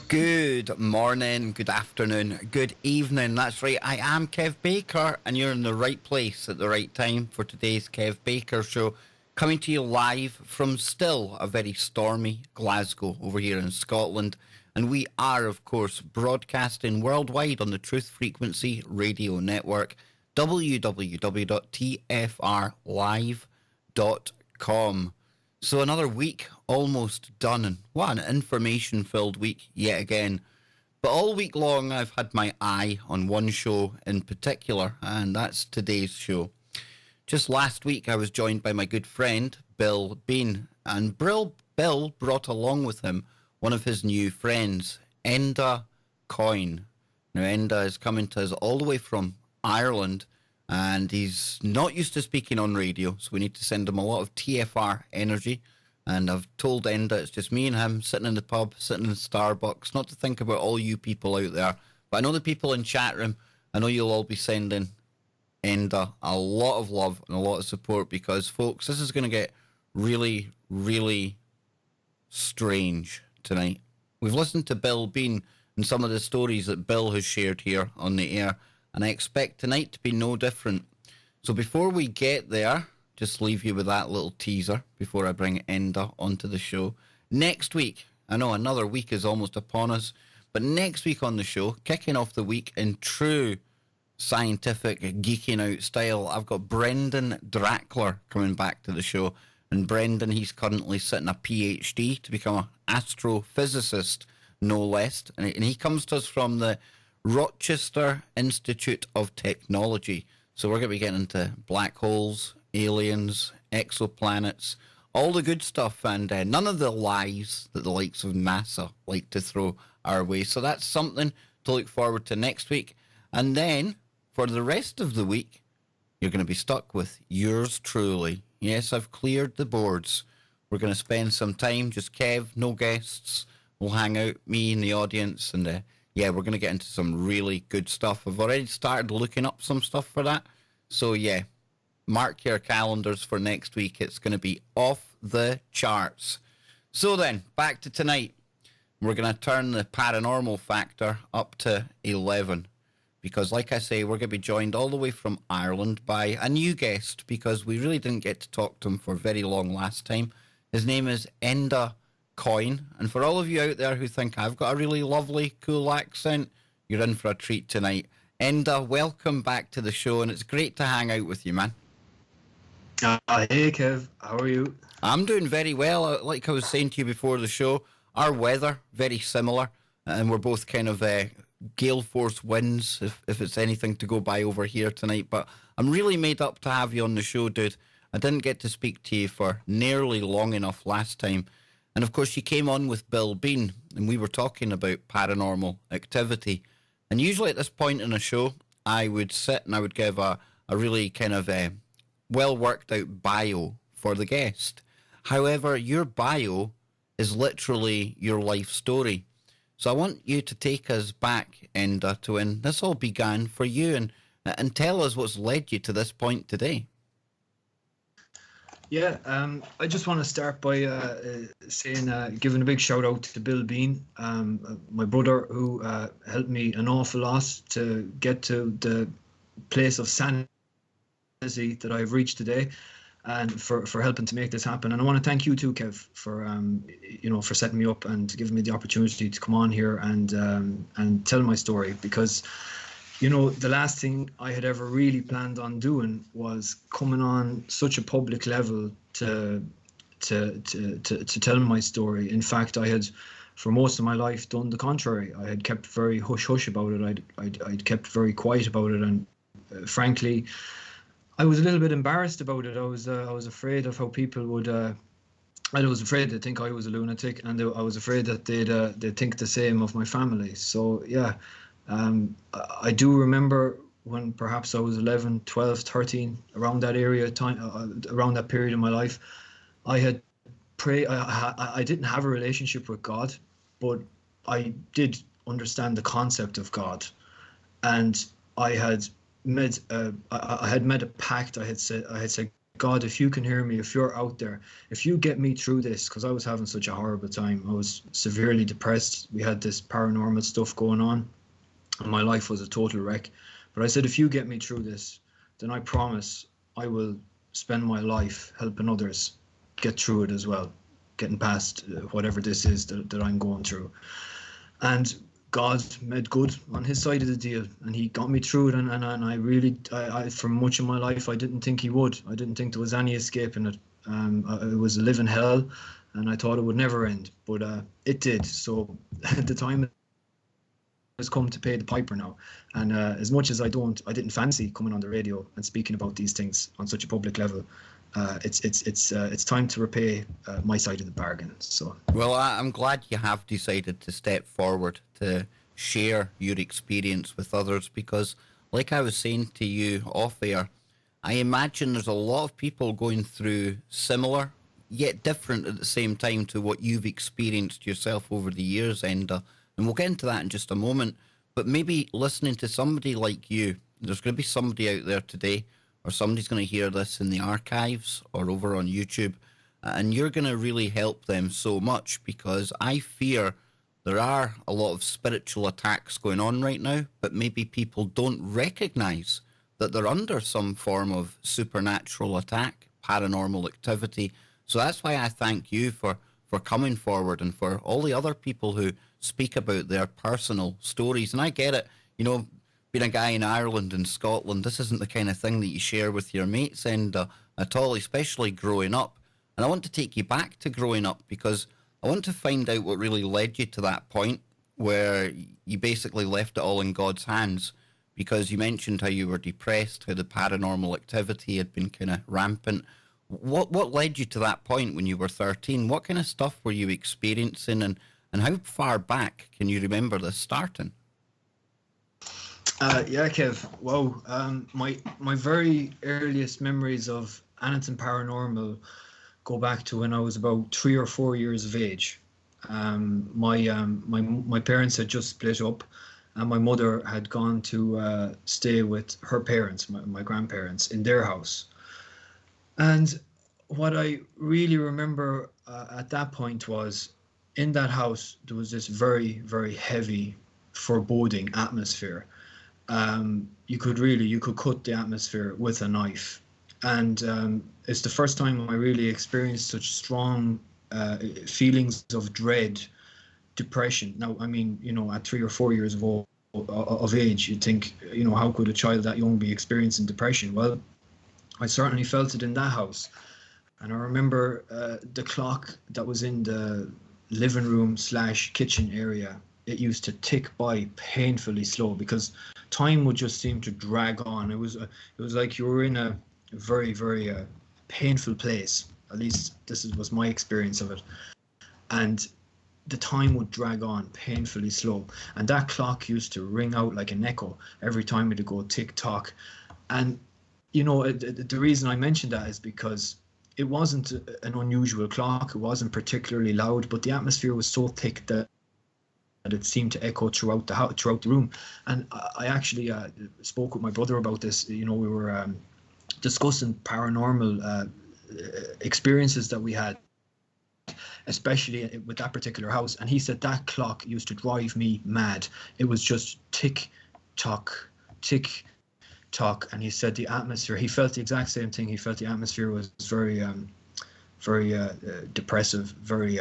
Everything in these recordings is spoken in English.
Good morning, good afternoon, good evening. That's right, I am Kev Baker, and you're in the right place at the right time for today's Kev Baker Show. Coming to you live from still a very stormy Glasgow over here in Scotland. And we are, of course, broadcasting worldwide on the Truth Frequency Radio Network, www.tfrlive.com. So another week almost done, and what an information-filled week yet again. But all week long I've had my eye on one show in particular, and that's today's show. Just last week I was joined by my good friend Bill Bean, and Bill brought along with him one of his new friends, Enda Coyne. Now Enda is coming to us all the way from Ireland, and he's not used to speaking on radio, so we need to send him a lot of TFR energy. And I've told Enda it's just me and him sitting in the pub, sitting in Starbucks, not to think about all you people out there. But I know the people in chat room, I know you'll all be sending Enda a lot of love and a lot of support, because, folks, this is going to get really, really strange tonight. We've listened to Bill Bean and some of the stories that Bill has shared here on the air, and I expect tonight to be no different. So before we get there, just leave you with that little teaser before I bring Enda onto the show. Next week, I know another week is almost upon us, but next week on the show, kicking off the week in true scientific geeking out style, I've got Brendan Drackler coming back to the show. And Brendan, he's currently sitting a PhD to become an astrophysicist, no less. And he comes to us from the Rochester Institute of Technology. So we're going to be getting into black holes, aliens, exoplanets, all the good stuff, and none of the lies that the likes of NASA like to throw our way. So that's something to look forward to next week. And then for the rest of the week, you're going to be stuck with yours truly. Yes, I've cleared the boards. We're going to spend some time, just Kev, no guests. We'll hang out, me and the audience, and yeah, we're going to get into some really good stuff. I've already started looking up some stuff for that. So yeah, mark your calendars for next week. It's going to be off the charts. So then, back to tonight. We're going to turn the paranormal factor up to 11. Because like I say, we're going to be joined all the way from Ireland by a new guest, because we really didn't get to talk to him for very long last time. His name is Enda Coyne. And for all of you out there who think I've got a really lovely, cool accent, you're in for a treat tonight. Enda, welcome back to the show, and it's great to hang out with you, man. Hey, Kev. How are you? I'm doing very well. Like I was saying to you before the show, our weather, very similar, and we're both kind of gale force winds, if it's anything to go by over here tonight. But I'm really made up to have you on the show, dude. I didn't get to speak to you for nearly long enough last time. And of course, you came on with Bill Bean, and we were talking about paranormal activity. And usually at this point in a show, I would sit and I would give a really kind of well worked out bio for the guest. However, your bio is literally your life story. So I want you to take us back, Enda, to when this all began for you, and tell us what's led you to this point today. Yeah, I just want to start by giving a big shout out to Bill Bean, my brother, who helped me an awful lot to get to the place of sanity that I've reached today, and for helping to make this happen. And I want to thank you too, Kev, for setting me up and giving me the opportunity to come on here and tell my story, because the last thing I had ever really planned on doing was coming on such a public level to tell my story. In fact, I had, for most of my life, done the contrary. I had kept very hush-hush about it. I'd kept very quiet about it, and frankly, I was a little bit embarrassed about it. I was afraid of how people would. I was afraid they'd think I was a lunatic, and I was afraid that they'd think the same of my family. So yeah. I do remember when perhaps I was 11, 12, 13, around that around that period in my life, I had prayed. I didn't have a relationship with God, but I did understand the concept of God, and I had made a pact. I had said God, if you can hear me, if you're out there, if you get me through this, because I was having such a horrible time. I was severely depressed. We had this paranormal stuff going on, and my life was a total wreck. But I said, if you get me through this, then I promise I will spend my life helping others get through it as well, getting past whatever this is that I'm going through. And God made good on his side of the deal, and he got me through it. And I really, for much of my life, I didn't think he would. I didn't think there was any escape in it. It was a living hell, and I thought it would never end, but it did. So the time has come to pay the piper now. And as much as I didn't fancy coming on the radio and speaking about these things on such a public level. It's time to repay my side of the bargain. So, well, I'm glad you have decided to step forward to share your experience with others, because, like I was saying to you off air, I imagine there's a lot of people going through similar yet different at the same time to what you've experienced yourself over the years, Enda. And we'll get into that in just a moment. But maybe listening to somebody like you, there's going to be somebody out there today, or somebody's going to hear this in the archives or over on YouTube, and you're going to really help them so much, because I fear there are a lot of spiritual attacks going on right now, but maybe people don't recognize that they're under some form of supernatural attack, paranormal activity. So that's why I thank you for coming forward, and for all the other people who speak about their personal stories. And I get it, being a guy in Ireland and Scotland, this isn't the kind of thing that you share with your mates at all, especially growing up. And I want to take you back to growing up, because I want to find out what really led you to that point where you basically left it all in God's hands, because you mentioned how you were depressed, how the paranormal activity had been kind of rampant. What led you to that point when you were 13? What kind of stuff were you experiencing, and how far back can you remember this starting? Yeah, Kev. Wow. My very earliest memories of anything paranormal go back to when I was about 3 or 4 years of age. My parents had just split up, and my mother had gone to stay with her parents, my grandparents, in their house. And what I really remember at that point was, in that house there was this very, very heavy, foreboding atmosphere. You could cut the atmosphere with a knife, and it's the first time I really experienced such strong feelings of dread, depression. Now, I mean, at 3 or 4 years of age, you'd think, how could a child that young be experiencing depression? Well, I certainly felt it in that house. And I remember the clock that was in the living room / kitchen area, it used to tick by painfully slow, because time would just seem to drag on. It was like you were in a very, very painful place. At least was my experience of it. And the time would drag on painfully slow. And that clock used to ring out like an echo every time it'd go tick tock. And the reason I mentioned that is because it wasn't an unusual clock. It wasn't particularly loud, but the atmosphere was so thick that it seemed to echo throughout the room. And I actually spoke with my brother about this. We were discussing paranormal experiences that we had, especially with that particular house. And he said that clock used to drive me mad. It was just tick tock, tick tock. And he said the atmosphere, he felt the exact same thing. He felt the atmosphere was very depressive, very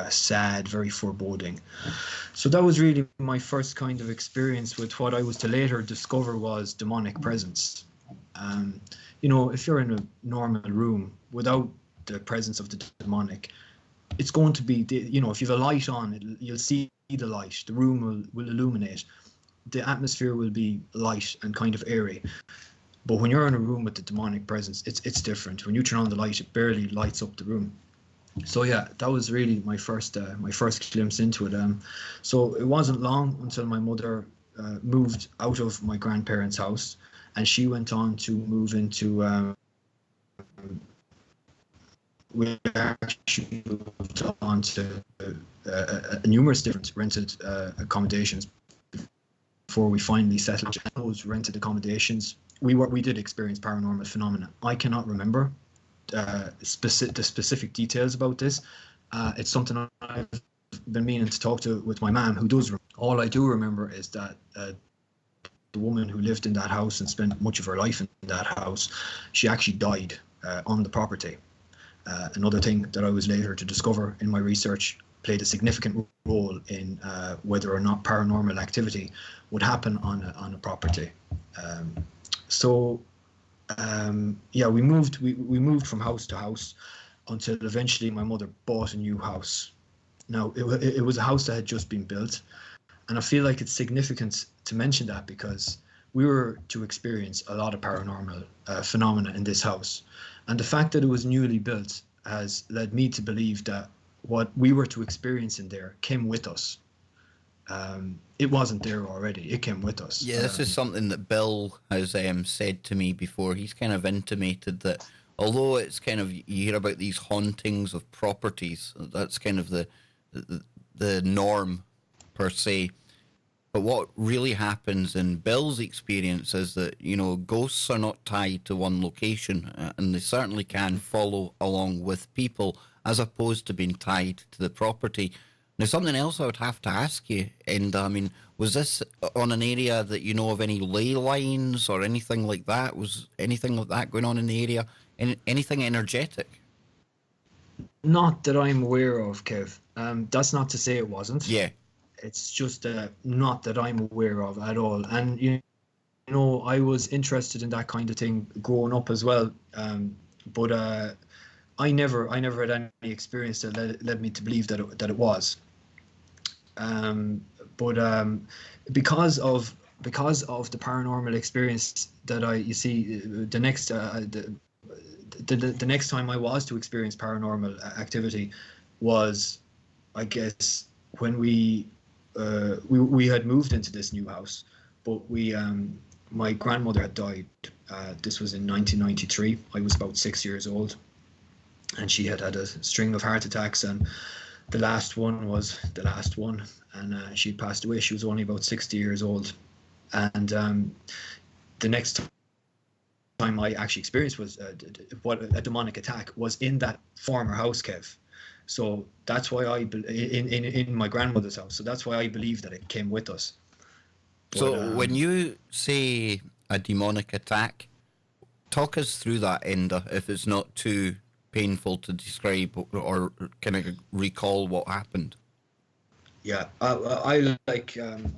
sad, very foreboding. So that was really my first kind of experience with what I was to later discover was demonic presence. If you're in a normal room without the presence of the demonic, it's going to be, if you have a light on, you'll see the light, the room will illuminate, the atmosphere will be light and kind of airy. But when you're in a room with the demonic presence, it's different. When you turn on the light, it barely lights up the room. So yeah, that was really my first glimpse into it. So it wasn't long until my mother moved out of my grandparents' house, and she went on to move into we actually moved on to numerous different rented accommodations before we finally settled. Those rented accommodations we did experience paranormal phenomena. I cannot remember the specific details about this. It's something I've been meaning to talk to with my mom, who does. All I do remember is that the woman who lived in that house and spent much of her life in that house, she actually died on the property. Another thing that I was later to discover in my research played a significant role in whether or not paranormal activity would happen on a property. We moved from house to house until eventually my mother bought a new house. Now, it was a house that had just been built, and I feel like it's significant to mention that because we were to experience a lot of paranormal phenomena in this house. And the fact that it was newly built has led me to believe that what we were to experience in there came with us. It wasn't there already. It came with us. Yeah, this is something that Bill has said to me before. He's kind of intimated that although it's kind of, you hear about these hauntings of properties, that's kind of the norm per se. But what really happens in Bill's experience is that, you know, ghosts are not tied to one location, and they certainly can follow along with people as opposed to being tied to the property. There's something else I would have to ask you, Enda. I mean, was this on an area that you know of any ley lines or anything like that? Was anything like that going on in the area? Anything energetic? Not that I'm aware of, Kev. That's not to say it wasn't. Yeah. It's just not that I'm aware of at all. And you know, I was interested in that kind of thing growing up as well. But I never had any experience that led me to believe that it was. Because of the paranormal experience that the next time I was to experience paranormal activity was, I guess, when we had moved into this new house, but my grandmother had died. This was in 1993. I was about 6 years old, and she had a string of heart attacks, and the last one was the last one, and she passed away. She was only about 60 years old, and the next time I actually experienced was what a demonic attack was in that former house, Kev. So that's why in my grandmother's house. So that's why I believe that it came with us. But, so when you say a demonic attack, talk us through that, Enda, if it's not too painful to describe, or can I recall what happened? Yeah, I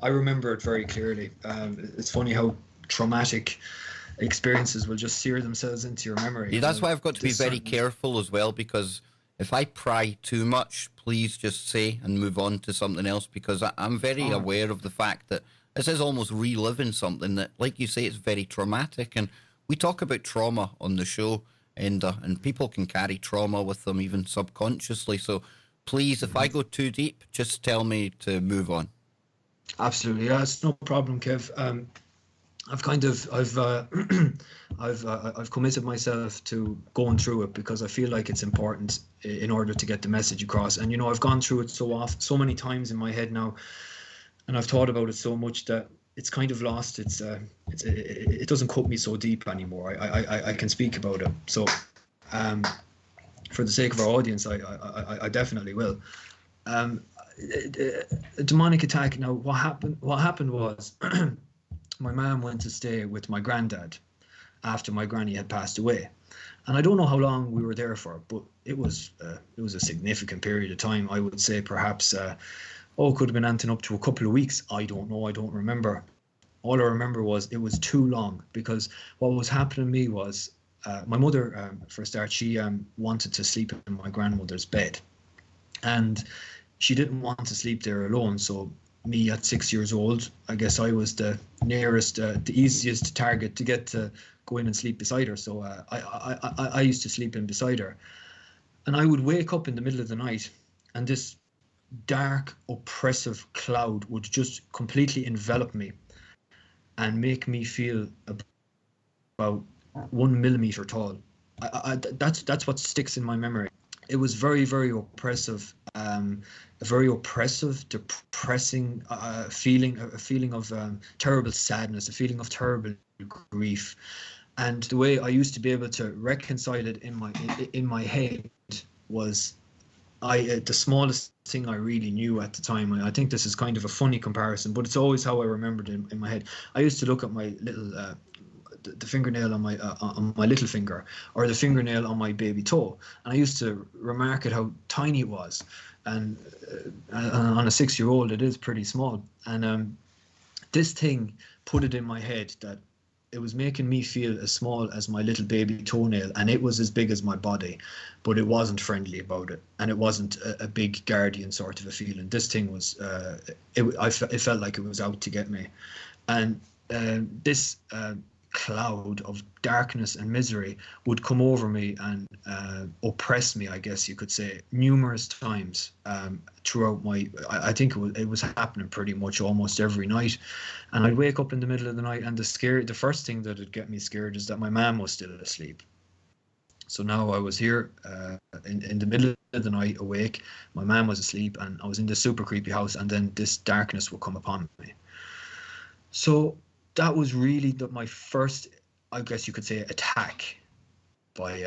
remember it very clearly. It's funny how traumatic experiences will just sear themselves into your memory. Yeah, that's why I've got to be very careful as well, because if I pry too much, please just say and move on to something else, because I'm very aware of the fact that this is almost reliving something that, like you say, it's very traumatic. And we talk about trauma on the show, and people can carry trauma with them even subconsciously. So please, if I go too deep, just tell me to move on. Absolutely, yeah, it's no problem, Kev. I've committed myself to going through it because I feel like it's important in order to get the message across. And you know, I've gone through it so many times in my head now, and I've thought about it so much that it's kind of lost. It doesn't cut me so deep anymore. I can speak about it. So, for the sake of our audience, I definitely will. A demonic attack. Now, what happened was. My mum went to stay with my granddad after my granny had passed away, and I don't know how long we were there for, but it was a significant period of time. I would say perhaps it could have been anything up to a couple of weeks. I don't know. I don't remember. All I remember was it was too long, because what was happening to me was my mother, for a start, she wanted to sleep in my grandmother's bed, and she didn't want to sleep there alone. So me at 6 years old, I guess I was the nearest, the easiest target to get to go in and sleep beside her. So I used to sleep in beside her, and I would wake up in the middle of the night, and this dark, oppressive cloud would just completely envelop me and make me feel about 1 millimeter tall. That's what sticks in my memory. It was very, very oppressive. A very oppressive, depressing feeling, a feeling of terrible sadness, a feeling of terrible grief. And the way I used to be able to reconcile it in my head was the smallest thing I really knew at the time. I think this is kind of a funny comparison, but it's always how I remembered it in my head. I used to look at my little the fingernail on my little finger, or the fingernail on my baby toe, and I used to remark at how tiny it was. And on a 6-year-old, it is pretty small. And this thing put it in my head that it was making me feel as small as my little baby toenail, and it was as big as my body, but it wasn't friendly about it, and it wasn't a big guardian sort of a feeling. This thing was, it felt like it was out to get me. And this cloud of darkness and misery would come over me and oppress me, I guess you could say, numerous times throughout I think it was happening pretty much almost every night. And I'd wake up in the middle of the night, and the first thing that would get me scared is that my mom was still asleep. So now I was here in the middle of the night awake, my mom was asleep, and I was in this super creepy house, and then this darkness would come upon me. So that was really my first, I guess you could say, attack by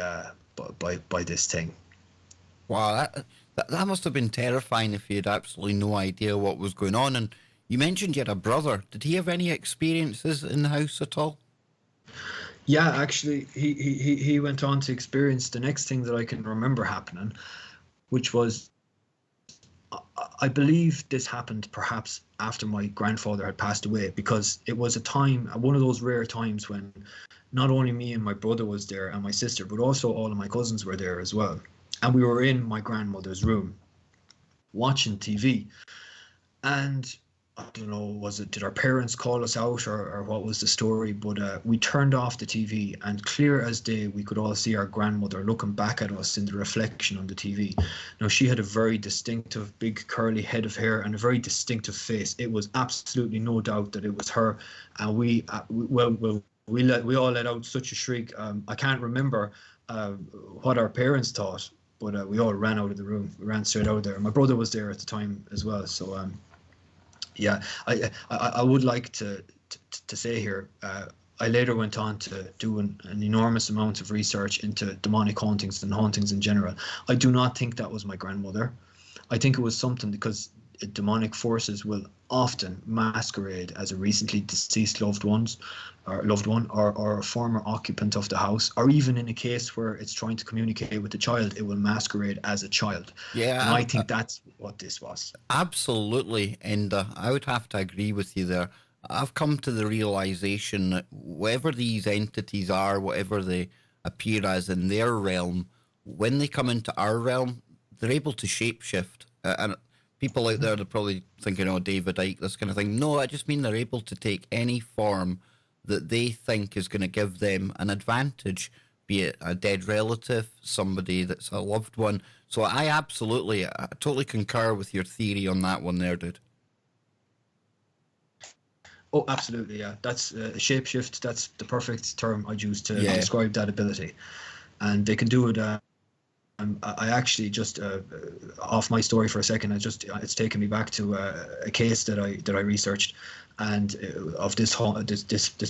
this thing. Wow, that must have been terrifying if you had absolutely no idea what was going on. And you mentioned you had a brother. Did he have any experiences in the house at all? Yeah, actually, he went on to experience the next thing that I can remember happening, which was, I believe this happened perhaps after my grandfather had passed away, because it was one of those rare times when not only me and my brother was there and my sister, but also all of my cousins were there as well. And we were in my grandmother's room watching TV. And I don't know, did our parents call us out, or what was the story? But we turned off the TV, and clear as day, we could all see our grandmother looking back at us in the reflection on the TV. Now, she had a very distinctive, big curly head of hair and a very distinctive face. It was absolutely no doubt that it was her. And we all let out such a shriek. I can't remember what our parents thought, but we all ran out of the room. We ran straight out there. My brother was there at the time as well, so. Yeah, I would like to say here, I later went on to do an enormous amount of research into demonic hauntings and hauntings in general. I do not think that was my grandmother. I think it was something, because demonic forces will often masquerade as a recently deceased loved one, or a former occupant of the house, or even in a case where it's trying to communicate with the child, it will masquerade as a child. Yeah, and I think that's what this was. Absolutely, Enda. I would have to agree with you there. I've come to the realization that whatever these entities are, whatever they appear as in their realm, when they come into our realm, they're able to shapeshift. And people out there are probably thinking, oh, David Icke, this kind of thing. No, I just mean they're able to take any form that they think is going to give them an advantage, be it a dead relative, somebody that's a loved one. So I totally concur with your theory on that one there, dude. Oh, absolutely, yeah. That's shapeshift. That's the perfect term I'd use to describe that ability. And they can do it. I actually just off my story for a second. It's taken me back to a case that I researched, and of this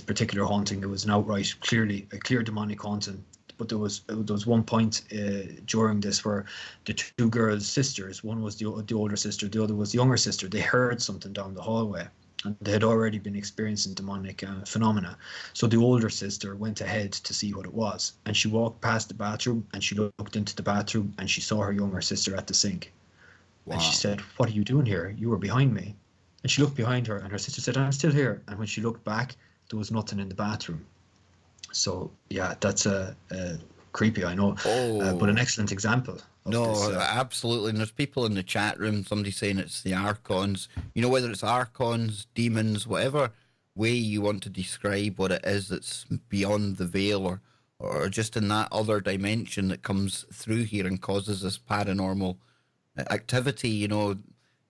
particular haunting. It was an outright, a clear demonic haunting. But there was one point during this where the two girls' sisters, one was the older sister, the other was the younger sister. They heard something down the hallway, and they had already been experiencing demonic phenomena. So the older sister went ahead to see what it was, and she walked past the bathroom, and she looked into the bathroom, and she saw her younger sister at the sink. Wow. And she said, "What are you doing here? You were behind me." And she looked behind her, and her sister said, "I'm still here." And when she looked back, there was nothing in the bathroom. So yeah, that's creepy, I know, but an excellent example. No, absolutely. And there's people in the chat room, somebody saying it's the Archons. You know, whether it's Archons, demons, whatever way you want to describe what it is that's beyond the veil, or just in that other dimension that comes through here and causes this paranormal activity. You know,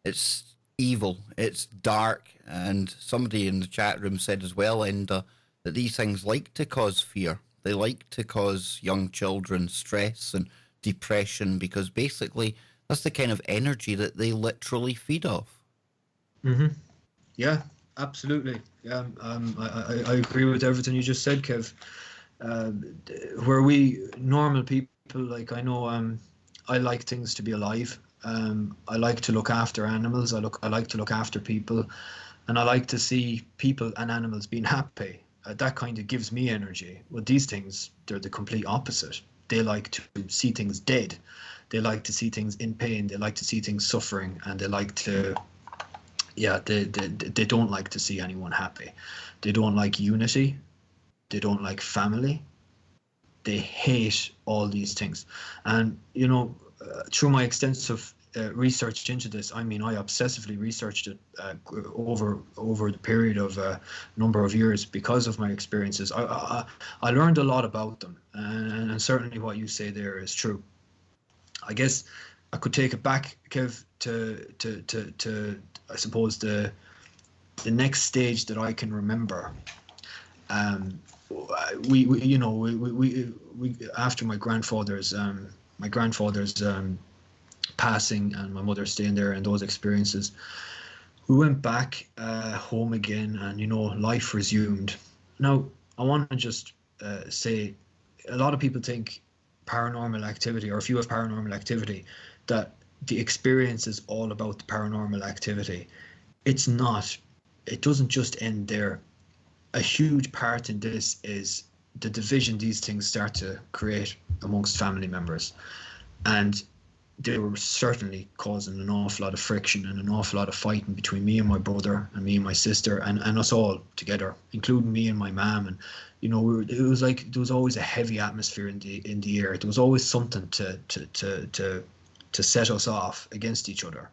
it's evil, it's dark. And somebody in the chat room said as well, Enda, that these things like to cause fear. They like to cause young children stress and depression, because basically that's the kind of energy that they literally feed off. Mm-hmm. Yeah, Absolutely. I agree with everything you just said, Kev. Uh, where we normal people, like I know, I like things to be alive. I like to look after animals. I like to look after people, and I like to see people and animals being happy. That kind of gives me energy. Well, these things, they're the complete opposite. They like to see things dead. They like to see things in pain. They like to see things suffering, and they like to, yeah, they don't like to see anyone happy. They don't like unity. They don't like family. They hate all these things. And through my extensive research into this, I mean, I obsessively researched it over the period of a number of years because of my experiences. I learned a lot about them, and certainly what you say there is true. I guess I could take it back, Kev, to I suppose the next stage that I can remember. Um, we after my grandfather's passing and my mother staying there and those experiences, we went back home again, and life resumed. Now I want to just say, a lot of people think paranormal activity, or if you have paranormal activity, that the experience is all about the paranormal activity. It's not. It doesn't just end there. A huge part in this is the division these things start to create amongst family members. And they were certainly causing an awful lot of friction and an awful lot of fighting between me and my brother and me and my sister and us all together, including me and my mom. And it was like there was always a heavy atmosphere in the air. There was always something to set us off against each other.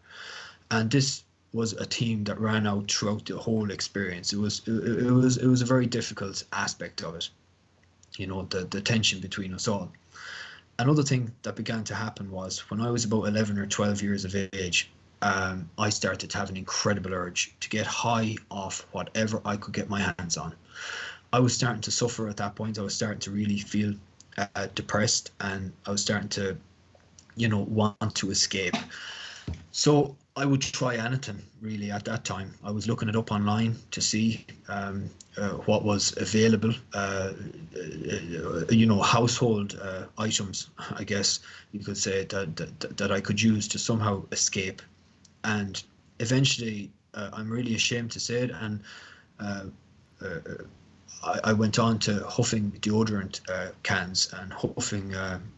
And this was a theme that ran out throughout the whole experience. It was a very difficult aspect of it, the tension between us all. Another thing that began to happen was when I was about 11 or 12 years of age, I started to have an incredible urge to get high off whatever I could get my hands on. I was starting to suffer at that point. I was starting to really feel depressed, and I was starting to, want to escape. So I would try anything really at that time. I was looking it up online to see what was available, household items, I guess you could say, that I could use to somehow escape. And eventually, I'm really ashamed to say it, and uh, uh, I went on to huffing deodorant cans and huffing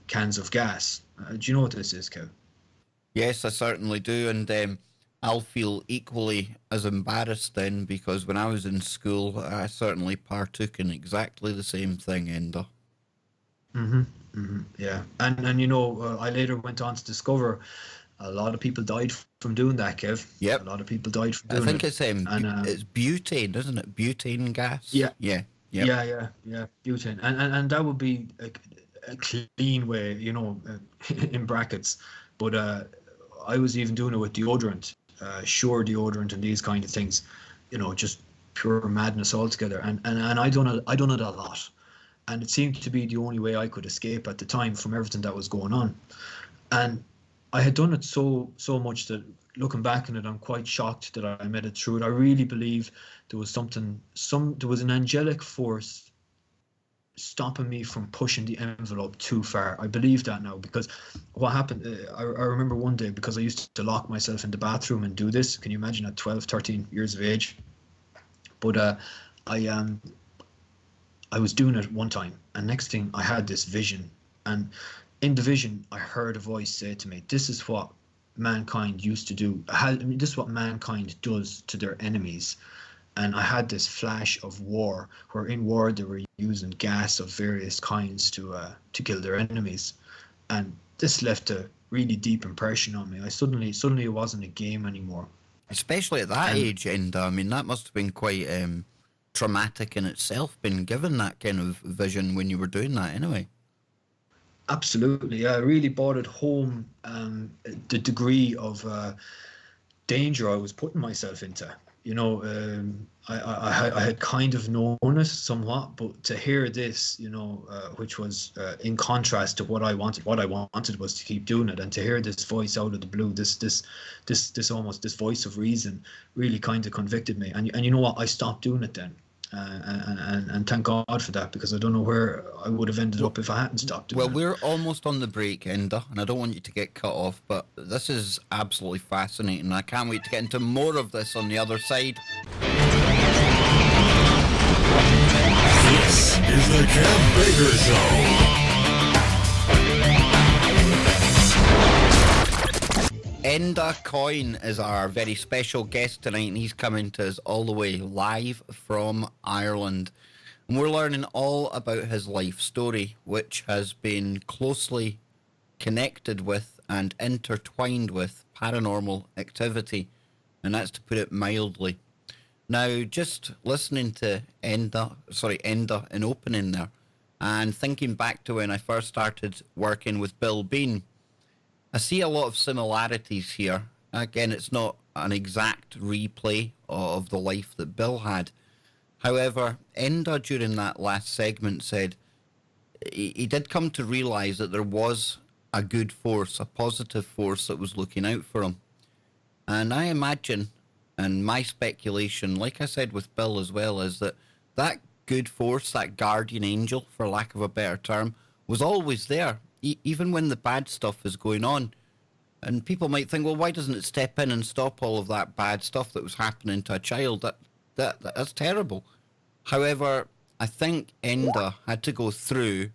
cans of gas. Do you know what this is, Kev? Yes, I certainly do, and I'll feel equally as embarrassed then because when I was in school, I certainly partook in exactly the same thing, Enda. hmm yeah, and I later went on to discover a lot of people died from doing that, Kev. A Yep, lot of people died from I doing think it, it's and it's butane, isn't it? Butane gas. yeah, Yeah. Yep. yeah, butane, and that would be a clean way, in brackets, but I was even doing it with deodorant, Sure deodorant, and these kind of things, just pure madness altogether, and I done it a lot, and it seemed to be the only way I could escape at the time from everything that was going on. And I had done it so much that, looking back on it, I'm quite shocked that I made it through it. I really believe there was an angelic force stopping me from pushing the envelope too far. I believe that now, because what happened, I remember one day, because I used to lock myself in the bathroom and do this. Can you imagine, at 12, 13 years of age? But I I was doing it one time, and next thing I had this vision, and in the vision I heard a voice say to me, "This is what mankind used to do. This is what mankind does to their enemies." And I had this flash of war, where in war they were using gas of various kinds to kill their enemies, and this left a really deep impression on me. I suddenly it wasn't a game anymore, Especially at that and age, Enda. I mean, that must have been quite traumatic in itself, being given that kind of vision when you were doing that anyway. absolutely, yeah, I really brought it home, the degree of danger I was putting myself into. I had kind of known it somewhat, but to hear this, which was in contrast to what I wanted. What I wanted was to keep doing it, and to hear this voice out of the blue, this voice of reason, really kind of convicted me. And you know what? I stopped doing it then. And thank God for that, because I don't know where I would have ended up if I hadn't stopped doing it. Well, we're almost on the break, Enda, and I don't want you to get cut off, but this is absolutely fascinating. I can't wait to get into more of this on the other side. This is the Camp Baker Show. Enda Coyne is our very special guest tonight, and he's coming to us all the way live from Ireland. And we're learning all about his life story, which has been closely connected with and intertwined with paranormal activity. And that's to put it mildly. Now, just listening to Enda in opening there, and thinking back to when I first started working with Bill Bean, I see a lot of similarities here. Again, it's not an exact replay of the life that Bill had. However, Enda during that last segment said he did come to realise that there was a good force, a positive force that was looking out for him. And I imagine, and my speculation, like I said with Bill as well, is that that good force, that guardian angel, for lack of a better term, was always there. Even when the bad stuff is going on. And people might think, well, why doesn't it step in and stop all of that bad stuff that was happening to a child? That's terrible. However, I think Enda had to go through...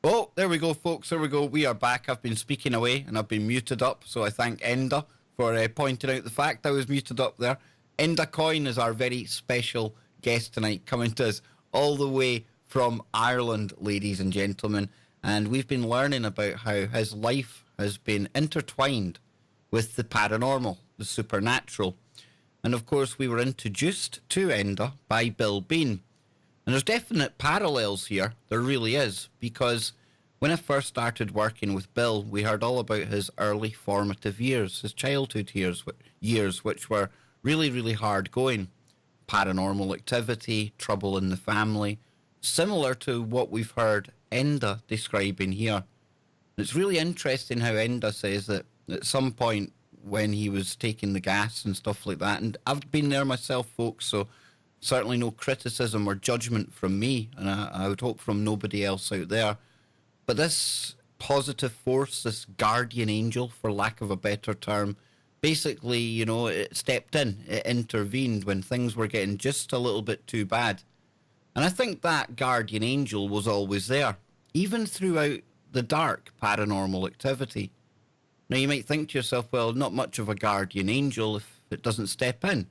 Oh, there we go, folks. There we go. We are back. I've been speaking away and I've been muted up. So I thank Enda for pointing out the fact I was muted up there. Enda Coyne is our very special guest tonight, coming to us all the way from Ireland, ladies and gentlemen, and we've been learning about how his life has been intertwined with the paranormal, the supernatural. And of course, we were introduced to Enda by Bill Bean. And there's definite parallels here, there really is, because when I first started working with Bill, we heard all about his early formative years, his childhood years, which were really, really hard going. Paranormal activity, trouble in the family, similar to what we've heard Enda describing here. It's really interesting how Enda says that at some point when he was taking the gas and stuff like that, and I've been there myself, folks, so certainly no criticism or judgment from me, and I would hope from nobody else out there. But this positive force, this guardian angel, for lack of a better term, basically, it stepped in, it intervened when things were getting just a little bit too bad. And I think that guardian angel was always there, even throughout the dark paranormal activity. Now, you might think to yourself, well, not much of a guardian angel if it doesn't step in.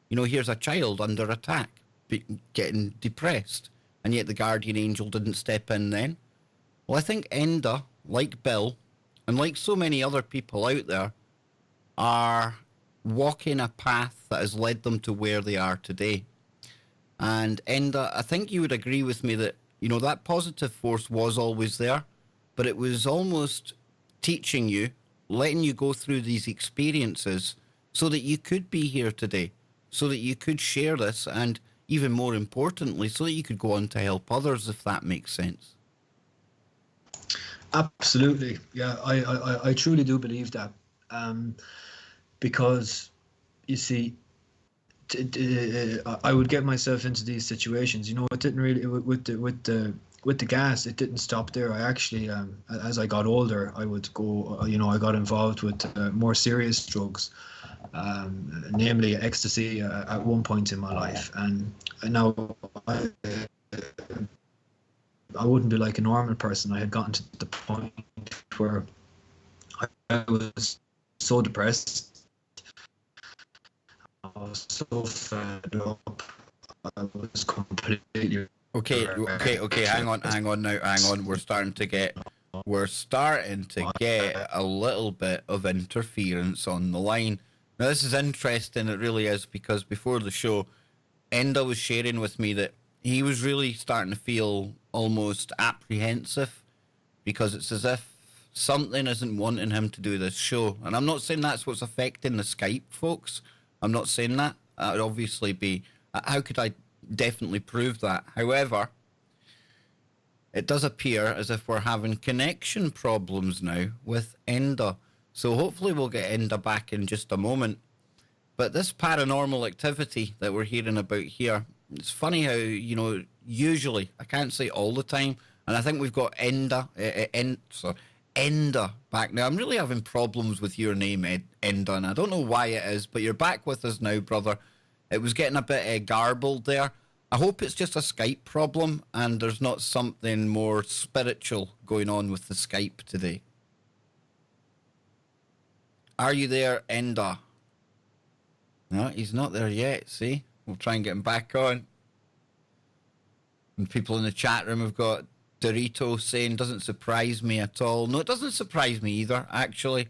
Here's a child under attack, getting depressed, and yet the guardian angel didn't step in then. Well, I think Enda, like Bill, and like so many other people out there, are walking a path that has led them to where they are today. And Enda, I think you would agree with me that, that positive force was always there, but it was almost teaching you, letting you go through these experiences so that you could be here today, so that you could share this, and even more importantly, so that you could go on to help others, if that makes sense. Absolutely. Yeah, I truly do believe that. Because, you see, I would get myself into these situations. It didn't really with the gas. It didn't stop there. I actually, as I got older, I would go. I got involved with more serious drugs, namely ecstasy, at one point in my life. And now I wouldn't be like a normal person. I had gotten to the point where I was so depressed. I was so fed up. I was completely... Okay. Hang on now. We're starting to get a little bit of interference on the line. Now, this is interesting. It really is, because before the show, Enda was sharing with me that he was really starting to feel almost apprehensive, because it's as if something isn't wanting him to do this show. And I'm not saying that's what's affecting the Skype, folks. I'm not saying that. That would obviously be... How could I definitely prove that? However, it does appear as if we're having connection problems now with Enda. So hopefully we'll get Enda back in just a moment. But this paranormal activity that we're hearing about here, it's funny how, usually, I can't say all the time, and I think we've got Enda back now. I'm really having problems with your name, Enda, and I don't know why it is, but you're back with us now, brother. It was getting a bit garbled there. I hope it's just a Skype problem and there's not something more spiritual going on with the Skype today. Are you there, Enda? No, he's not there yet, see? We'll try and get him back on. And people in the chat room have got Dorito saying, doesn't surprise me at all. No, it doesn't surprise me either, actually,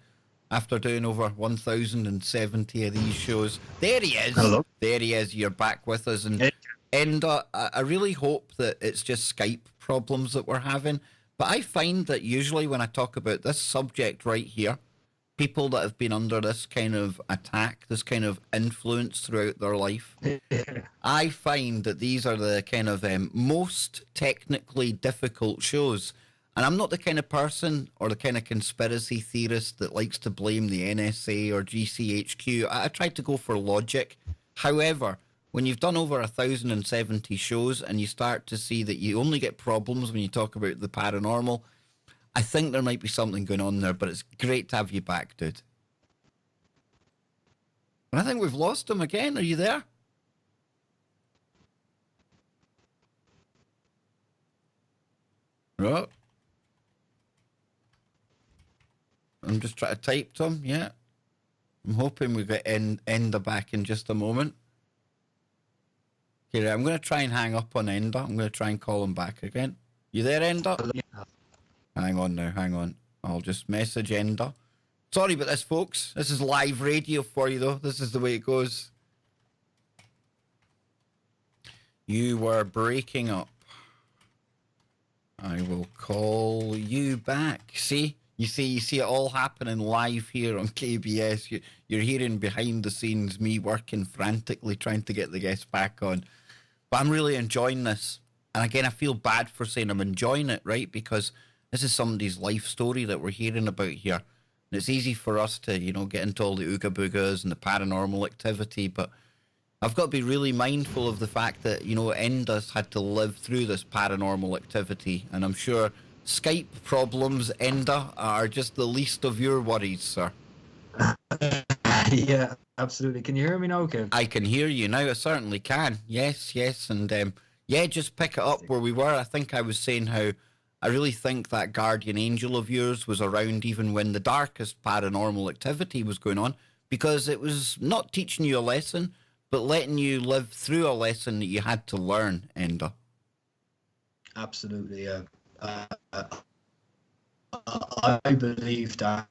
after doing over 1,070 of these shows. There he is. Hello. There he is. You're back with us. And Enda, I really hope that it's just Skype problems that we're having. But I find that usually when I talk about this subject right here, people that have been under this kind of attack, this kind of influence throughout their life, I find that these are the kind of most technically difficult shows. And I'm not the kind of person or the kind of conspiracy theorist that likes to blame the NSA or GCHQ. I try to go for logic. However, when you've done over 1,070 shows and you start to see that you only get problems when you talk about the paranormal, I think there might be something going on there, but it's great to have you back, dude. And I think we've lost him again. Are you there? Right. I'm just trying to type to him, yeah. I'm hoping we get Enda back in just a moment. Okay, I'm going to try and hang up on Enda. I'm going to try and call him back again. You there, Enda? Yeah. Hang on now, hang on. I'll just message Enda. Sorry about this, folks. This is live radio for you, though. This is the way it goes. You were breaking up. I will call you back. See? You see it all happening live here on KBS. You're hearing behind the scenes me working frantically trying to get the guests back on. But I'm really enjoying this. And again, I feel bad for saying I'm enjoying it, right? Because this is somebody's life story that we're hearing about here. And it's easy for us to, get into all the ooga boogas and the paranormal activity. But I've got to be really mindful of the fact that, Enda's had to live through this paranormal activity. And I'm sure Skype problems, Enda, are just the least of your worries, sir. Yeah, absolutely. Can you hear me now, Kev? I can hear you now. I certainly can. Yes. And, just pick it up where we were. I think I was saying how I really think that guardian angel of yours was around even when the darkest paranormal activity was going on, because it was not teaching you a lesson, but letting you live through a lesson that you had to learn, Enda. Absolutely, yeah. I believe that.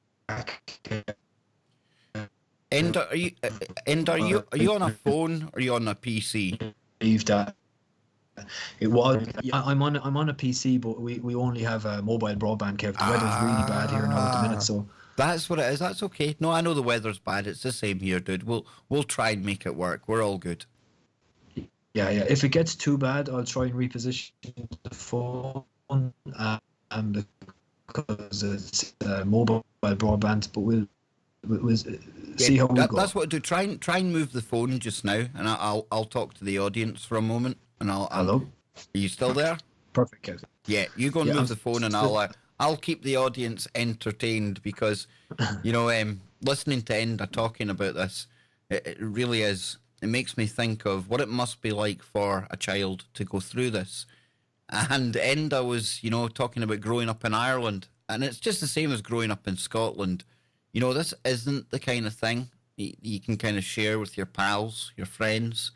Enda, are you on a phone or are you on a PC? Believe that. It was. Yeah, I'm on a PC, but we only have a mobile broadband. Kev, the weather's really bad here now at the minute, so that's what it is. That's okay. No, I know the weather's bad. It's the same here, dude. We'll try and make it work. We're all good. Yeah. If it gets too bad, I'll try and reposition the phone, because it's mobile broadband. But we'll see how we go. That's what I do. Try and move the phone just now, and I'll talk to the audience for a moment. And Hello. Are you still there? Perfect, Kev. Yeah, you go and move the phone, and I'll keep the audience entertained, because listening to Enda talking about this, it really is. It makes me think of what it must be like for a child to go through this. And Enda was, talking about growing up in Ireland, and it's just the same as growing up in Scotland. This isn't the kind of thing you can kind of share with your pals, your friends.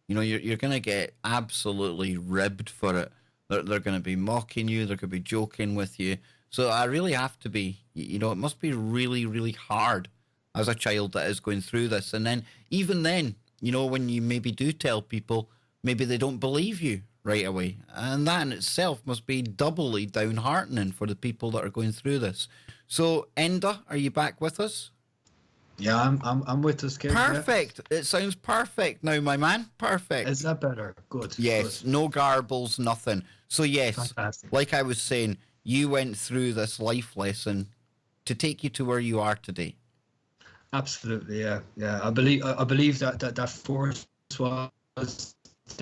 You're going to get absolutely ribbed for it. They're going to be mocking you. They're going to be joking with you. So I really have to be, it must be really, really hard as a child that is going through this. And then, even then, when you maybe do tell people, maybe they don't believe you, right away. And that in itself must be doubly downheartening for the people that are going through this. So, Enda, are you back with us? Yeah, I'm with us, kid. Perfect. Yeah. It sounds perfect now, my man. Perfect. Is that better? Good. Yes, good. no garbles, nothing. So, yes, Fantastic. like I was saying, you went through this life lesson to take you to where you are today. Absolutely, yeah. I believe that force was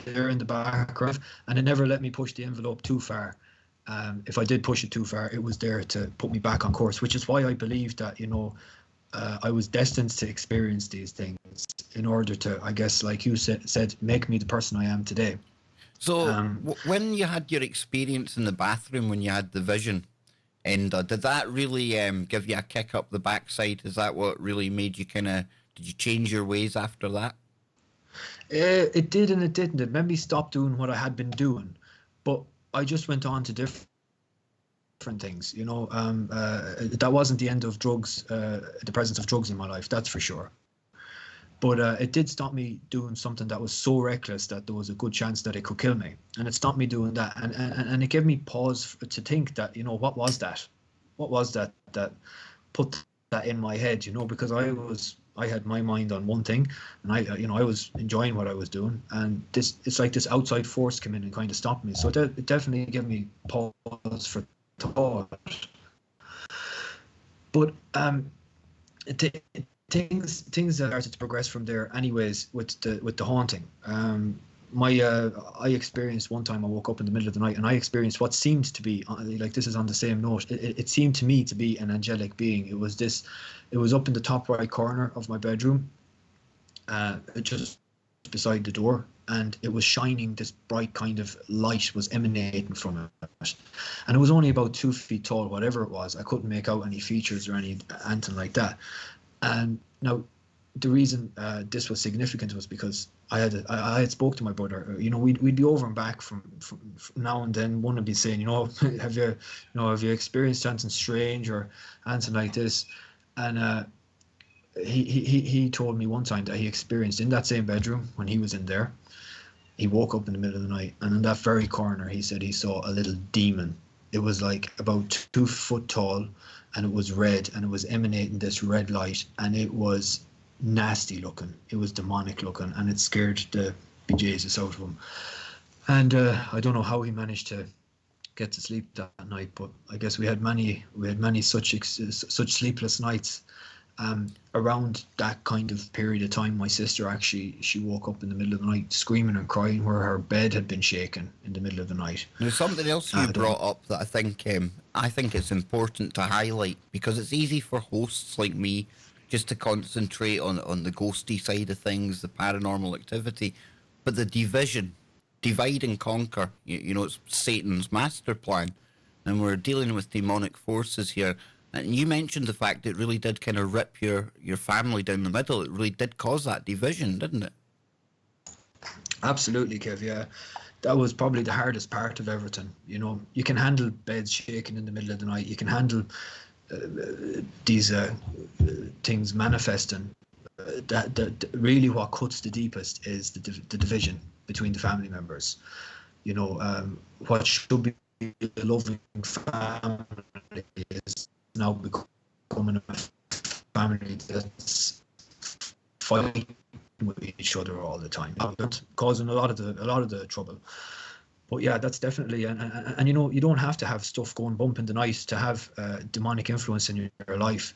there in the background, and it never let me push the envelope too far. If I did push it too far, it was there to put me back on course, which is why I believe that, I was destined to experience these things in order to, I guess, like you said, make me the person I am today. So, when you had your experience in the bathroom, when you had the vision, and did that really give you a kick up the backside? Is that what really made you did you change your ways after that? It did and it didn't. It made me stop doing what I had been doing, but I just went on to different things. That wasn't the end of drugs, the presence of drugs in my life, that's for sure. But it did stop me doing something that was so reckless that there was a good chance that it could kill me. And it stopped me doing that. And it gave me pause to think that, what was that? What was that put that in my head, because I had my mind on one thing, and I was enjoying what I was doing. And it's like this outside force came in and kind of stopped me. So it definitely gave me pause for thought. But things started to progress from there anyways with the haunting. I experienced one time, I woke up in the middle of the night and I experienced what seemed to be, like, this is on the same note, it seemed to me to be an angelic being. It was up in the top right corner of my bedroom, just beside the door, and it was shining. This bright kind of light was emanating from it, and it was only about 2 feet tall, whatever it was. I couldn't make out any features or anything like that. And now, the reason this was significant was because I had spoke to my brother. We'd be over and back from now and then. One would be saying, have you experienced something strange or anything like this? And he told me one time that he experienced in that same bedroom when he was in there. He woke up in the middle of the night, and in that very corner, he said he saw a little demon. It was like about 2 foot tall, and it was red, and it was emanating this red light, and it was nasty looking. It was demonic looking, and it scared the bejesus out of him. And I don't know how he managed to get to sleep that night, but I guess we had many such sleepless nights. Around that kind of period of time, my sister she woke up in the middle of the night screaming and crying, where her bed had been shaken in the middle of the night. There's something else you brought up that I think it's important to highlight, because it's easy for hosts like me just to concentrate on the ghosty side of things, the paranormal activity, but the division, divide and conquer, it's Satan's master plan, and we're dealing with demonic forces here. And you mentioned the fact it really did kind of rip your family down the middle. It really did cause that division, didn't it? Absolutely, Kev, yeah. That was probably the hardest part of everything. You can handle beds shaking in the middle of the night. You can handle these things manifesting. That really what cuts the deepest is the division between the family members. What should be a loving family is now becoming a family that's fighting with each other all the time, causing a lot of the trouble. But yeah, that's definitely, and you don't have to have stuff going bump in the night to have demonic influence in your life.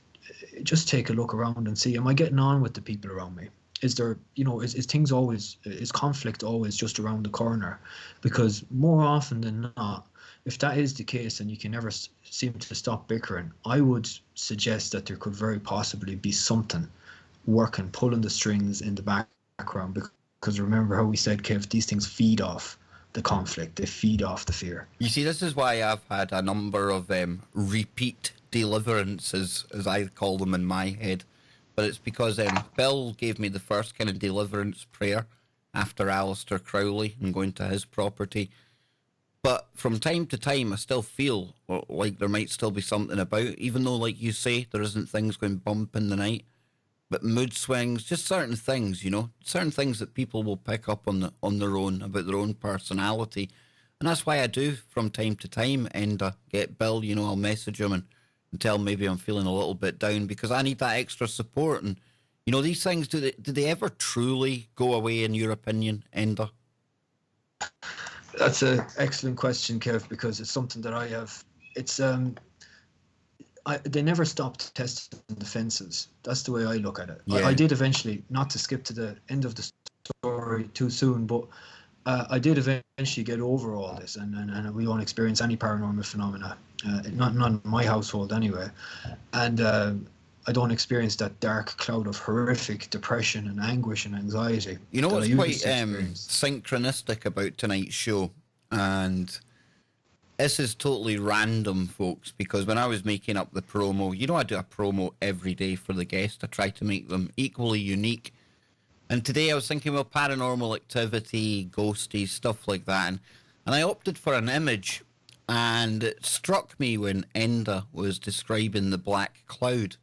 Just take a look around and see, am I getting on with the people around me? Is there, is conflict always just around the corner? Because more often than not, if that is the case and you can never seem to stop bickering, I would suggest that there could very possibly be something working, pulling the strings in the background. Because remember how we said, Kev, these things feed off the conflict, they feed off the fear. You see, this is why I've had a number of repeat deliverances, as I call them in my head. But it's because Bill gave me the first kind of deliverance prayer after Aleister Crowley and going to his property. But from time to time, I still feel like there might still be something about, even though, like you say, there isn't things going bump in the night. but mood swings, just certain things, certain things that people will pick up on their own about their own personality. And that's why I do from time to time get Bill, I'll message him and tell him maybe I'm feeling a little bit down because I need that extra support. And, these things, do they ever truly go away in your opinion, Enda? That's an excellent question, Kev, because it's something that I have. It's they never stopped testing the fences. That's the way I look at it. Yeah. I did eventually, not to skip to the end of the story too soon, but I did eventually get over all this, and we don't experience any paranormal phenomena, not in my household anyway, and I don't experience that dark cloud of horrific depression and anguish and anxiety. You know what's quite synchronistic about tonight's show, and this is totally random, folks, because when I was making up the promo, I do a promo every day for the guest. I try to make them equally unique. And today I was thinking, well, paranormal activity, ghosties, stuff like that. And I opted for an image, and it struck me when Enda was describing the black cloud,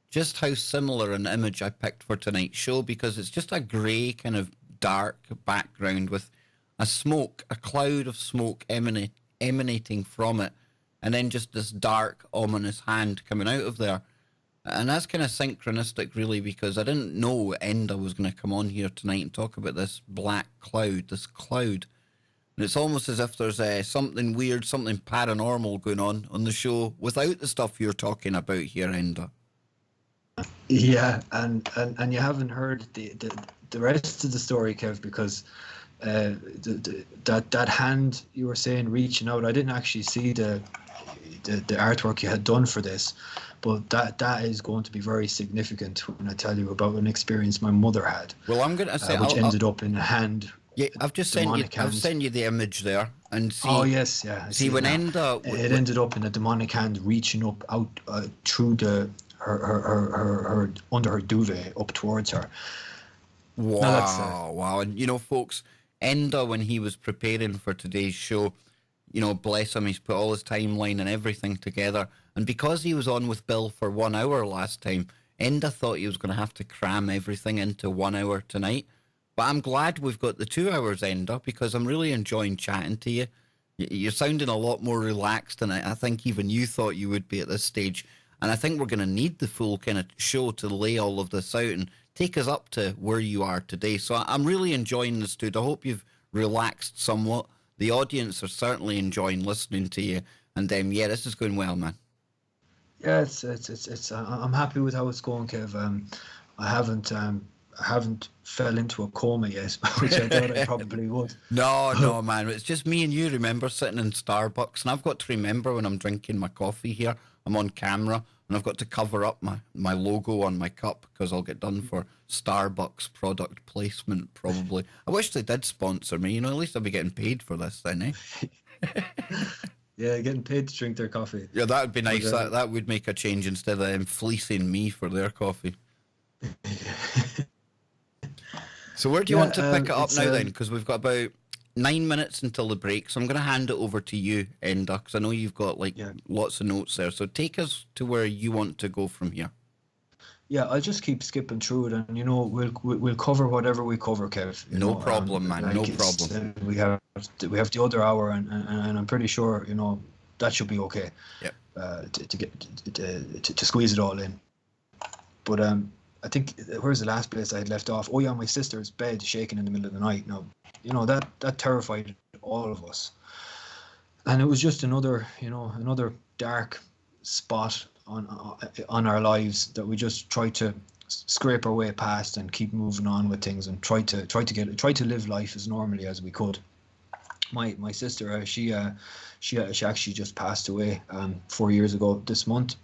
just how similar an image I picked for tonight's show, because it's just a grey kind of dark background with a cloud of smoke emanating from it, and then just this dark, ominous hand coming out of there. And that's kind of synchronistic, really, because I didn't know Enda was going to come on here tonight and talk about this black cloud, this cloud. And it's almost as if there's something weird, something paranormal going on the show without the stuff you're talking about here, Enda. Yeah, and you haven't heard the rest of the story, Kev, because that hand you were saying reaching out, I didn't actually see the artwork you had done for this, but that is going to be very significant when I tell you about an experience my mother had. Well, I'm going to say which ended up in a hand. Yeah, I've just sent you. I've sent you the image there, and see. Oh yes, yeah. See when Enda, it ended up in a demonic hand reaching up out through her under her duvet up towards her. Wow, wow, and folks, Enda, when he was preparing for today's show, bless him, he's put all his timeline and everything together. And because he was on with Bill for 1 hour last time, Enda thought he was going to have to cram everything into 1 hour tonight. But I'm glad we've got the 2 hours, Enda, because I'm really enjoying chatting to you. You're sounding a lot more relaxed than I think even you thought you would be at this stage. And I think we're going to need the full kind of show to lay all of this out and take us up to where you are today. So I'm really enjoying this, dude. I hope you've relaxed somewhat. The audience are certainly enjoying listening to you. And yeah, this is going well, man. Yeah, it's. I'm happy with how it's going, Kev. I haven't fell into a coma yet, which I thought I probably would. No, man. It's just me and you, remember, sitting in Starbucks. And I've got to remember when I'm drinking my coffee here, I'm on camera, and I've got to cover up my logo on my cup because I'll get done for Starbucks product placement, probably. I wish they did sponsor me. At least I'd be getting paid for this then, eh? Yeah, getting paid to drink their coffee. Yeah, that would be nice. That would make a change instead of them fleecing me for their coffee. So where do you want to pick it up now then? Because we've got about 9 minutes until the break. So I'm going to hand it over to you, Enda, because I know you've got lots of notes there. So take us to where you want to go from here. Yeah, I'll just keep skipping through it, and we'll cover whatever we cover, Kev. No problem, man. No problem. We have the other hour, and I'm pretty sure that should be okay. Yeah. To squeeze it all in. But I think where's the last place I had left off? Oh yeah, my sister's bed shaking in the middle of the night. Now, that terrified all of us, and it was just another dark spot on our lives that we just try to scrape our way past and keep moving on with things and try to live life as normally as we could. My sister, she actually just passed away 4 years ago this month.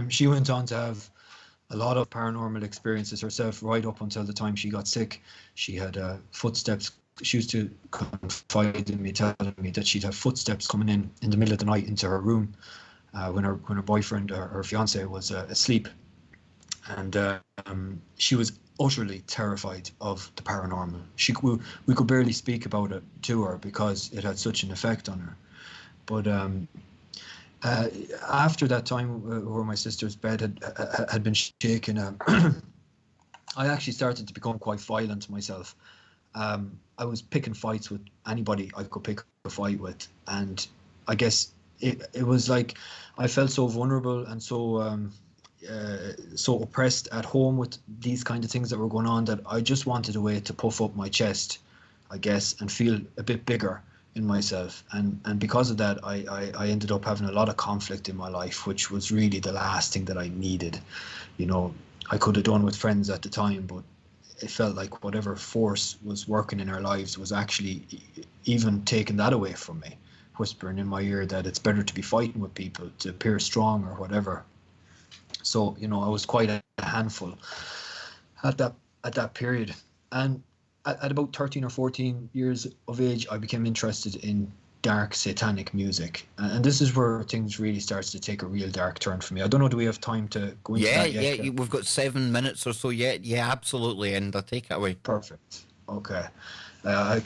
She went on to have a lot of paranormal experiences herself right up until the time she got sick. She had footsteps. She used to confide in me, telling me that she'd have footsteps coming in the middle of the night into her room when her boyfriend or her fiance was asleep, and she was utterly terrified of the paranormal. We could barely speak about it to her because it had such an effect on her. But after that time where my sister's bed had been shaken, I actually started to become quite violent myself. I was picking fights with anybody I could pick a fight with, and I guess it was like I felt so vulnerable and so oppressed at home with these kind of things that were going on that I just wanted a way to puff up my chest, I guess, and feel a bit bigger in myself. And because of that, I ended up having a lot of conflict in my life, which was really the last thing that I needed. You know, I could have done with friends at the time, but it felt like whatever force was working in our lives was actually even taking that away from me, whispering in my ear that it's better to be fighting with people to appear strong or whatever. So, you know, I was quite a handful at that period. And at about 13 or 14 years of age, I became interested in dark satanic music. And this is where things really starts to take a real dark turn for me. I don't know, do we have time to go into that yet? Yeah, we've got 7 minutes or so yet. Yeah, absolutely, and I'll take it away. Perfect. Okay. I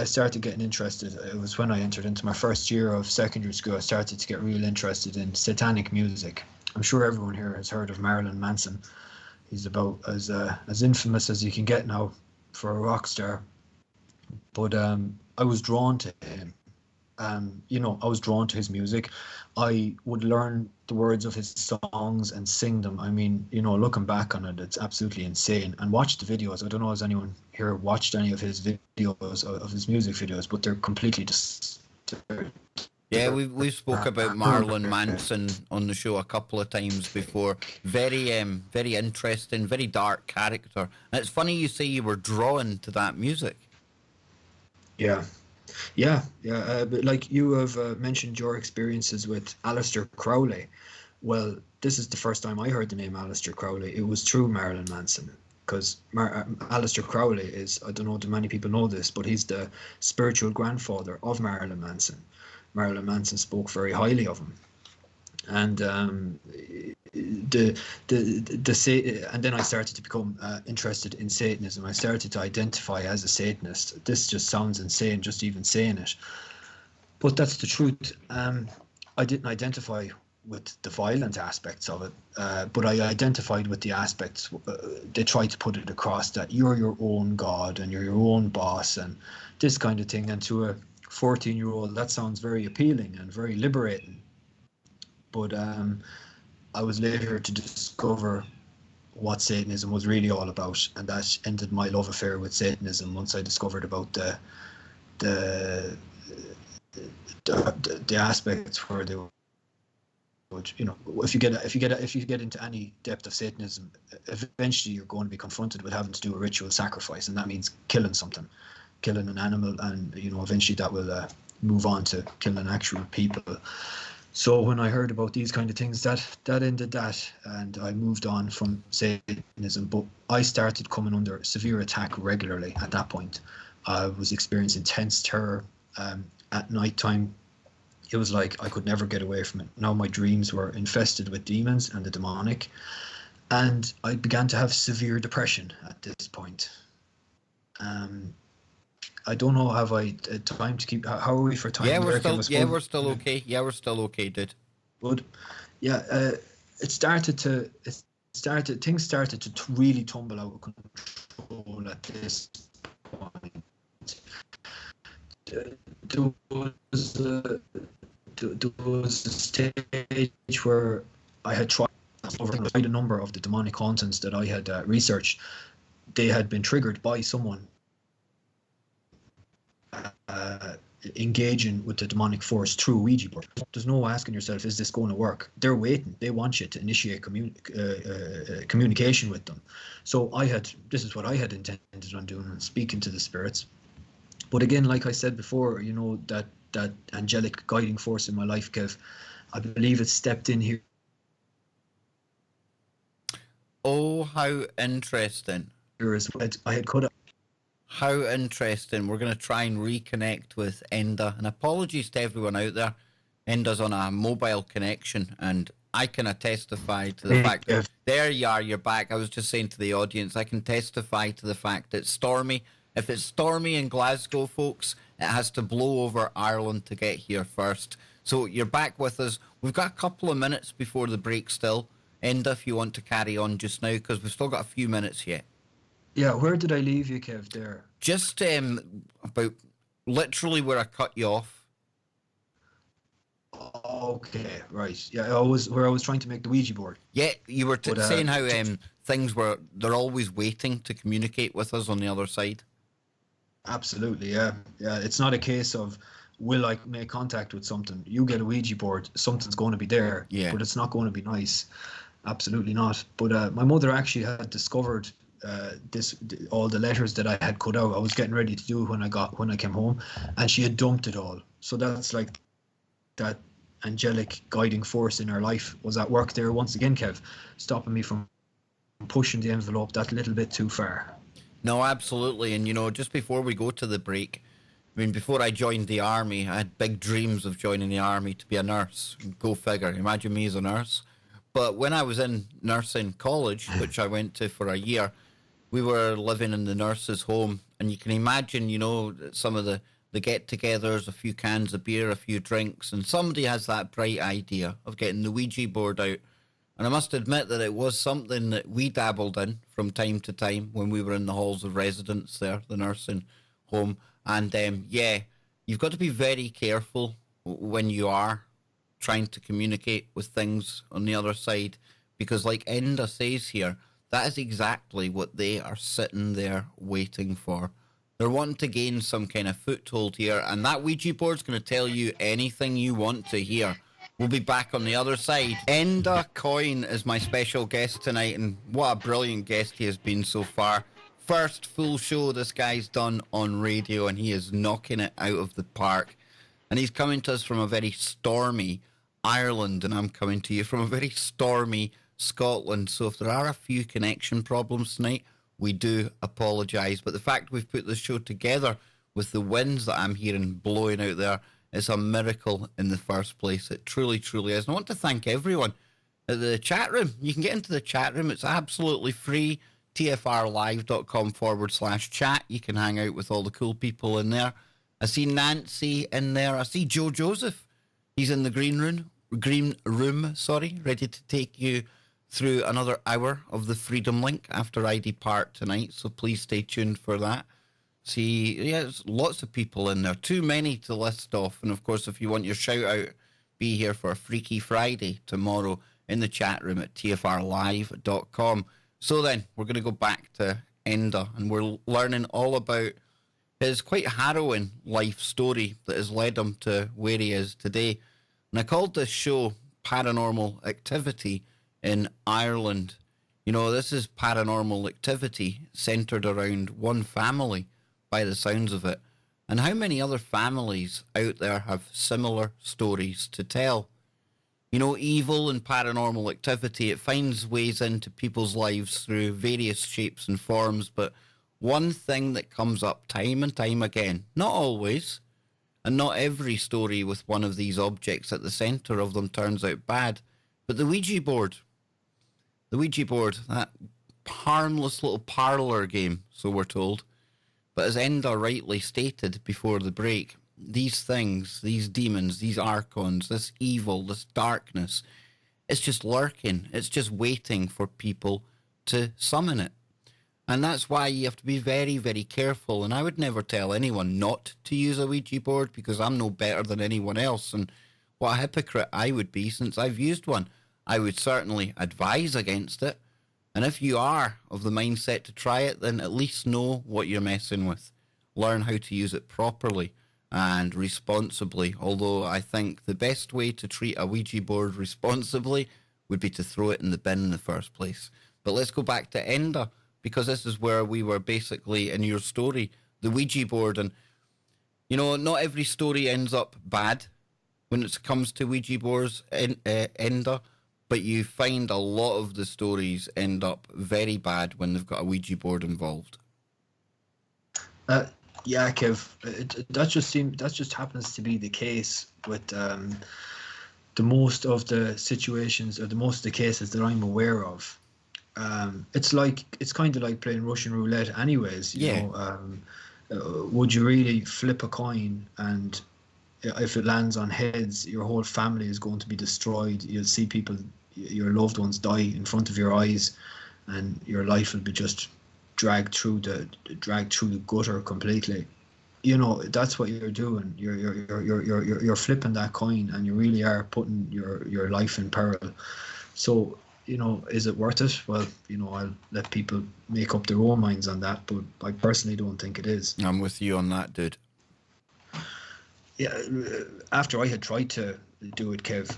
started getting interested. It was when I entered into my first year of secondary school. I started to get real interested in satanic music. I'm sure everyone here has heard of Marilyn Manson. He's about as infamous as you can get now for a rock star. But I was drawn to him. You know, I was drawn to his music. I would learn the words of his songs and sing them. I mean, you know, looking back on it, it's absolutely insane. And watch the videos. I don't know if anyone here watched any of his videos, of his music videos, but they're completely Yeah, we've spoke about Marilyn Manson on the show a couple of times before. Very interesting, very dark character. And it's funny you say you were drawn to that music. Yeah. But like you have mentioned your experiences with Aleister Crowley. Well, this is the first time I heard the name Aleister Crowley. It was through Marilyn Manson, because Aleister Crowley is, I don't know if many people know this, but he's the spiritual grandfather of Marilyn Manson. Marilyn Manson spoke very highly of him. And and then I started to become interested in Satanism. I started to identify as a Satanist. This just sounds insane, just even saying it, but that's the truth. I didn't identify with the violent aspects of it, but I identified with the aspects. They tried to put it across that you're your own God and you're your own boss and this kind of thing. And to a 14-year-old, that sounds very appealing and very liberating. But I was later to discover what Satanism was really all about, and that ended my love affair with Satanism once I discovered about the aspects where they would, you know, if you get into any depth of Satanism, eventually you're going to be confronted with having to do a ritual sacrifice, and that means killing something, killing an animal, and you know, eventually that will move on to killing actual people. So when I heard about these kind of things, that ended that, and I moved on from Satanism. But I started coming under severe attack regularly at that point. I was experiencing intense terror at night time. It was like I could never get away from it. Now my dreams were infested with demons and the demonic, and I began to have severe depression at this point. I don't know. Have I time to keep? How are we for time? Yeah, we're still okay. Yeah, we're still okay, dude. Good. Yeah. Things started to really tumble out of control at this point. There was a stage where I had tried a number of the demonic hauntings that I had researched. They had been triggered by someone engaging with the demonic force through a Ouija board. There's no asking yourself, is this going to work? They're waiting. They want you to initiate communication with them. So this is what I had intended on doing, and speaking to the spirits. But again, like I said before, you know, that angelic guiding force in my life, Kev, I believe it stepped in here. Oh, how interesting. I had cut. How interesting. We're going to try and reconnect with Enda. And apologies to everyone out there. Enda's on a mobile connection, and I can testify to the fact that there you are, you're back. I was just saying to the audience, I can testify to the fact that stormy. If it's stormy in Glasgow, folks, it has to blow over Ireland to get here first. So you're back with us. We've got a couple of minutes before the break still. Enda, if you want to carry on just now, because we've still got a few minutes yet. Yeah, where did I leave you, Kev, there? Just about literally where I cut you off. Okay, right. Yeah, I was trying to make the Ouija board. Yeah, you were But, saying how they're always waiting to communicate with us on the other side. Absolutely, yeah. Yeah, it's not a case of will I make contact with something. You get a Ouija board, something's going to be there, Yeah. but it's not going to be nice. Absolutely not. But my mother actually had discovered all the letters that I had cut out. I was getting ready to do it when I came home, and she had dumped it all. So that's like that angelic guiding force in her life was at work there once again, Kev, stopping me from pushing the envelope that little bit too far. No, absolutely. And, just before we go to the break, I mean, before I joined the army, I had big dreams of joining the army to be a nurse. Go figure. Imagine me as a nurse. But when I was in nursing college, which I went to for a year, we were living in the nurse's home. And you can imagine, some of the get-togethers, a few cans of beer, a few drinks, and somebody has that bright idea of getting the Ouija board out. And I must admit that it was something that we dabbled in from time to time when we were in the halls of residence there, the nursing home. And you've got to be very careful when you are trying to communicate with things on the other side, because like Enda says here, that is exactly what they are sitting there waiting for. They're wanting to gain some kind of foothold here, and that Ouija board's going to tell you anything you want to hear. We'll be back on the other side. Enda Coyne is my special guest tonight, and what a brilliant guest he has been so far. First full show this guy's done on radio, and he is knocking it out of the park. And he's coming to us from a very stormy Ireland, and I'm coming to you from a very stormy Scotland. So if there are a few connection problems tonight, we do apologise. But the fact we've put this show together with the winds that I'm hearing blowing out there, it's a miracle in the first place. It truly, truly is. And I want to thank everyone at the chat room. You can get into the chat room. It's absolutely free. tfrlive.com/chat. You can hang out with all the cool people in there. I see Nancy in there. I see Joe Joseph. He's in the green room, ready to take you through another hour of the Freedom Link after I depart tonight. So please stay tuned for that. See, there's lots of people in there. Too many to list off. And of course, if you want your shout out, be here for a Freaky Friday tomorrow in the chat room at tfrlive.com. So then, we're going to go back to Enda, and we're learning all about his quite harrowing life story that has led him to where he is today. And I called this show Paranormal Activity in Ireland. This is paranormal activity centred around one family, by the sounds of it. And how many other families out there have similar stories to tell? Evil and paranormal activity, it finds ways into people's lives through various shapes and forms, but one thing that comes up time and time again, not always, and not every story with one of these objects at the centre of them turns out bad, but the Ouija board. The Ouija board, that harmless little parlour game, so we're told. But as Enda rightly stated before the break, these things, these demons, these archons, this evil, this darkness, it's just lurking. It's just waiting for people to summon it. And that's why you have to be very, very careful. And I would never tell anyone not to use a Ouija board, because I'm no better than anyone else. And what a hypocrite I would be since I've used one. I would certainly advise against it. And if you are of the mindset to try it, then at least know what you're messing with. Learn how to use it properly and responsibly. Although I think the best way to treat a Ouija board responsibly would be to throw it in the bin in the first place. But let's go back to Enda, because this is where we were basically in your story, the Ouija board. And, not every story ends up bad when it comes to Ouija boards, Enda. But you find a lot of the stories end up very bad when they've got a Ouija board involved. Yeah, Kev, that just happens to be the case with the most of the situations, or the most of the cases that I'm aware of. It's kind of like playing Russian roulette, anyways. You know, would you really flip a coin, and if it lands on heads, your whole family is going to be destroyed? You'll see people, your loved ones die in front of your eyes, and your life will be just dragged through the gutter completely. You know, that's what you're doing. You're flipping that coin, and you really are putting your life in peril. So, you know, is it worth it? Well, you know, I'll let people make up their own minds on that, but I personally don't think it is. I'm with you on that, dude. Yeah, after I had tried to do it, Kev,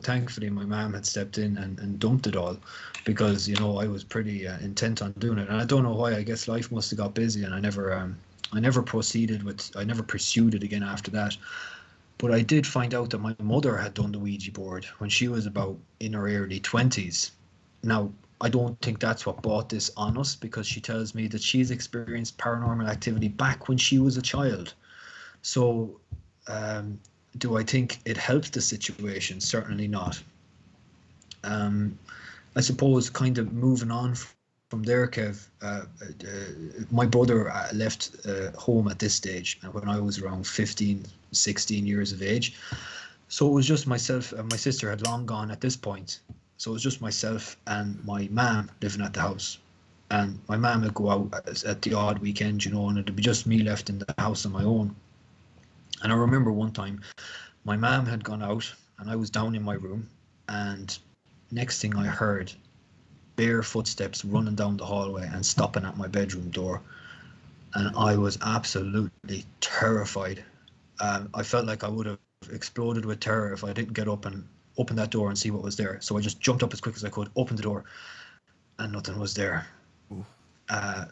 thankfully my mom had stepped in and dumped it all, because, you know, I was pretty intent on doing it, and I don't know why. I guess life must have got busy, and I never pursued it again after that. But I did find out that my mother had done the Ouija board when she was about in her early 20s. Now, I don't think that's what brought this on us, because she tells me that she's experienced paranormal activity back when she was a child. So, do I think it helped the situation? Certainly not. I suppose, kind of moving on from there, Kev, my brother left home at this stage when I was around 15, 16 years of age. So it was just myself, and my sister had long gone at this point. So it was just myself and my mum living at the house. And my mum would go out at the odd weekend, you know, and it'd be just me left in the house on my own. And I remember one time my mum had gone out and I was down in my room, and next thing I heard, bare footsteps running down the hallway and stopping at my bedroom door. And I was absolutely terrified. I felt like I would have exploded with terror if I didn't get up and open that door and see what was there. So I just jumped up as quick as I could, opened the door, and nothing was there. I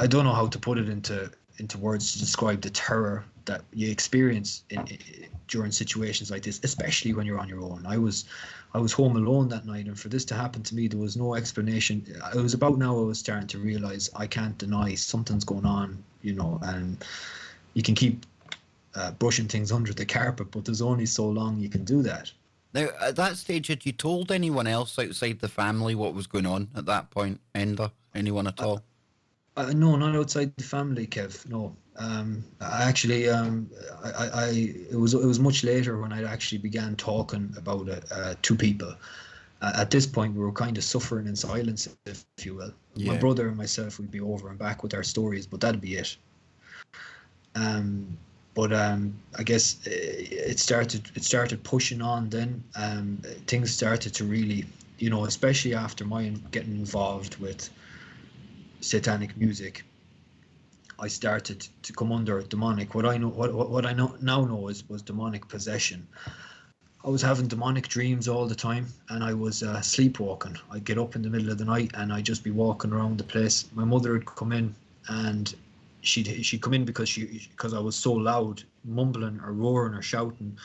don't know how to put it into words to describe the terror that you experience during situations like this, especially when you're on your own. I was home alone that night, and for this to happen to me, there was no explanation. It was about now I was starting to realize I can't deny something's going on, you know, and you can keep brushing things under the carpet, but there's only so long you can do that. Now, at that stage, had you told anyone else outside the family what was going on at that point, Enda? Anyone at all? No, not outside the family, Kev. No. I actually, it was much later when I actually began talking about it to people. At this point, we were kind of suffering in silence, if you will. Yeah. My brother and myself would be over and back with our stories, but that'd be it. But I guess it started pushing on then. Things started to really, you know, especially after my getting involved with satanic music, I started to come under demonic. What I now know was demonic possession. I was having demonic dreams all the time, and I was sleepwalking. I'd get up in the middle of the night and I'd just be walking around the place. My mother would come in, and she'd come in because I was so loud, mumbling or roaring or shouting.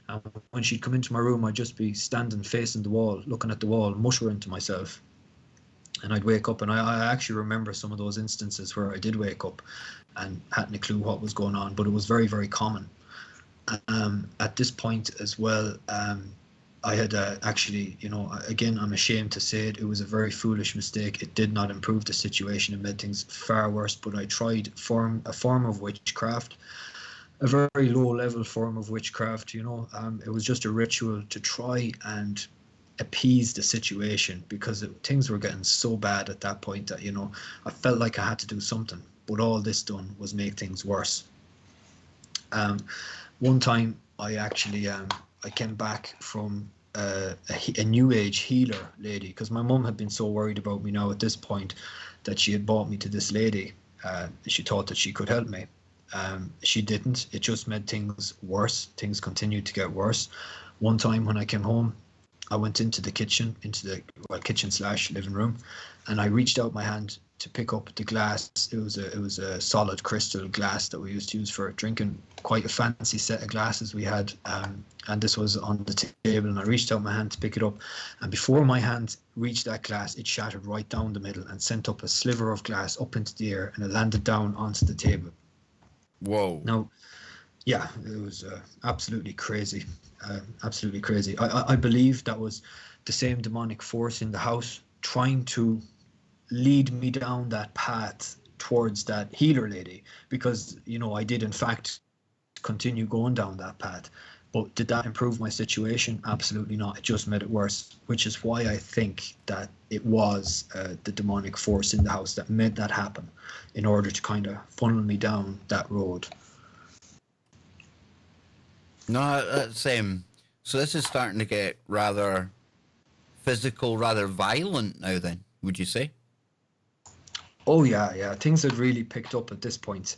And when she'd come into my room, I'd just be standing facing the wall, looking at the wall, muttering to myself. And I'd wake up, and I actually remember some of those instances where I did wake up and hadn't a clue what was going on, but it was very, very common. At this point as well, I had actually, you know, again, I'm ashamed to say it was a very foolish mistake. It did not improve the situation. It made things far worse, but I tried a form of witchcraft, a very low-level form of witchcraft, you know. It was just a ritual to try and appease the situation, because things were getting so bad at that point that, you know, I felt like I had to do something, but all this done was make things worse. One time I actually I came back from a new age healer lady, because my mum had been so worried about me now at this point that she had brought me to this lady. She thought that she could help me. She didn't. It just made things worse. Things continued to get worse. One time when I came home, I went into the kitchen, kitchen/living room, and I reached out my hand to pick up the glass. It was a solid crystal glass that we used to use for drinking. Quite a fancy set of glasses we had, and this was on the table. And I reached out my hand to pick it up, and before my hand reached that glass, it shattered right down the middle and sent up a sliver of glass up into the air, and it landed down onto the table. Whoa! Now, yeah, it was absolutely crazy. Absolutely crazy. I believe that was the same demonic force in the house trying to lead me down that path towards that healer lady, because, you know, I did in fact continue going down that path. But did that improve my situation? Absolutely not. It just made it worse, which is why I think that it was the demonic force in the house that made that happen, in order to kind of funnel me down that road. No, that's so this is starting to get rather physical, rather violent now. Then, would you say? Oh yeah. Things had really picked up at this point.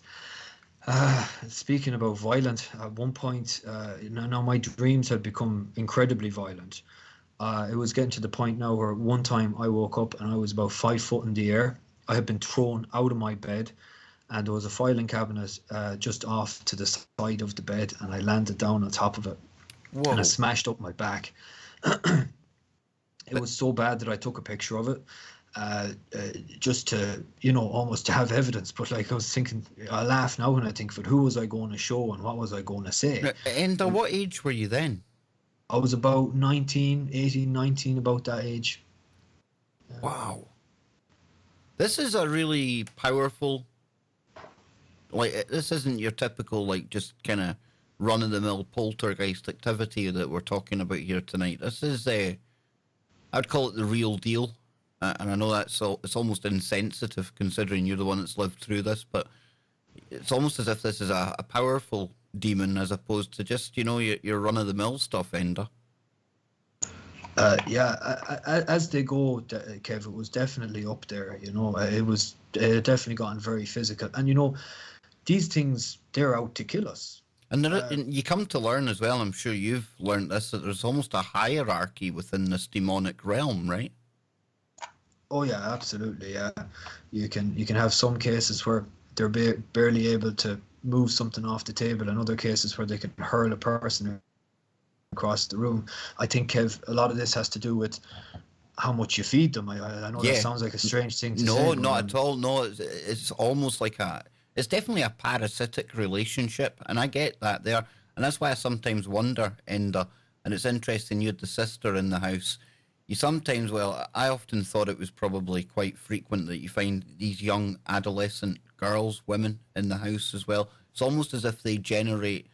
Speaking about violent, at one point, now my dreams had become incredibly violent. It was getting to the point now where one time I woke up and I was about 5 foot in the air. I had been thrown out of my bed, and there was a filing cabinet just off to the side of the bed, and I landed down on top of it. Whoa. And I smashed up my back. It was so bad that I took a picture of it, just to, almost to have evidence. But like, I was thinking, I laugh now when I think of it. Who was I going to show and what was I going to say? And what age were you then? I was about 18, 19, about that age. Wow. This is a really powerful, like, this isn't your typical, like, just kind of run-of-the-mill poltergeist activity that we're talking about here tonight. This is, I'd call it the real deal. And I know it's almost insensitive considering you're the one that's lived through this, but it's almost as if this is a powerful demon as opposed to just, your run-of-the-mill stuff, Enda. As they go, Kev, it was definitely up there. It definitely gotten very physical. And, these things, they're out to kill us. And you come to learn as well, I'm sure you've learned this, that there's almost a hierarchy within this demonic realm, right? Oh yeah, absolutely. Yeah, you can have some cases where they're barely able to move something off the table, and other cases where they can hurl a person across the room. I think, Kev, a lot of this has to do with how much you feed them. I know that sounds like a strange thing to say. No, not at all. No, it's almost like it's definitely a parasitic relationship, and I get that there, and that's why I sometimes wonder, Enda, and it's interesting you had the sister in the house. I often thought it was probably quite frequent that you find these young adolescent girls, women in the house as well. It's almost as if they generate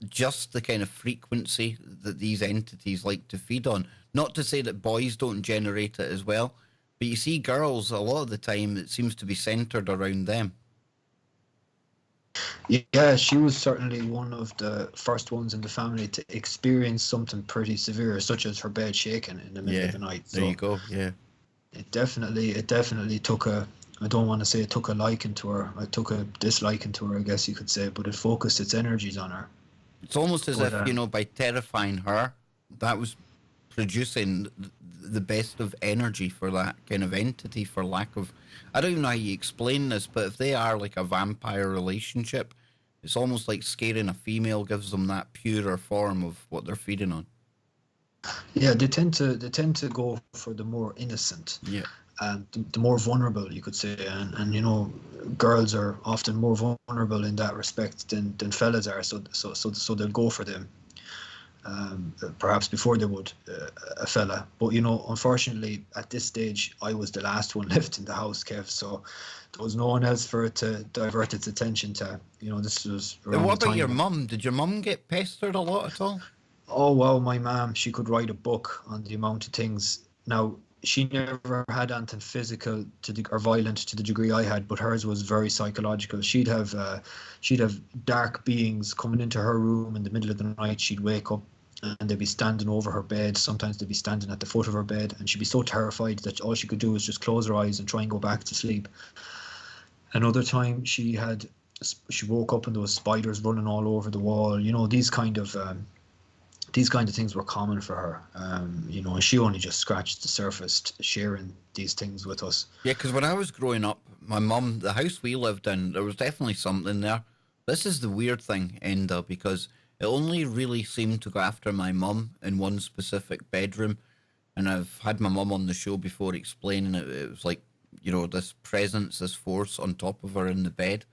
just the kind of frequency that these entities like to feed on. Not to say that boys don't generate it as well, but you see girls, a lot of the time, it seems to be centered around them. Yeah, she was certainly one of the first ones in the family to experience something pretty severe, such as her bed shaking in the middle of the night. There you go. Yeah, it definitely took I don't want to say it took a liking to her. I took a disliking to her, I guess you could say, but it focused its energies on her. It's almost as if, by terrifying her, that was producing the best of energy for that kind of entity, for lack of... I don't even know how you explain this, but if they are like a vampire relationship, it's almost like scaring a female gives them that purer form of what they're feeding on. Yeah, they tend to go for the more innocent. Yeah. The more vulnerable, you could say, and girls are often more vulnerable in that respect than fellas are, so they'll go for them, perhaps before they would a fella. But unfortunately, at this stage, I was the last one left in the house, Kev. So there was no one else for it to divert its attention to. This was. And what about your mum? Did your mum get pestered a lot at all? Oh well, my mum, she could write a book on the amount of things. Now, she never had anything physical or violent to the degree I had, but hers was very psychological. She'd have dark beings coming into her room in the middle of the night. She'd wake up and they'd be standing over her bed. Sometimes they'd be standing at the foot of her bed, and she'd be so terrified that all she could do was just close her eyes and try and go back to sleep. Another time she woke up and there was spiders running all over the wall. These kind of things were common for her, and she only just scratched the surface sharing these things with us. Yeah, because when I was growing up, my mum, the house we lived in, there was definitely something there. This is the weird thing, Enda, because it only really seemed to go after my mum in one specific bedroom, and I've had my mum on the show before explaining it. It was like, this presence, this force on top of her in the bed.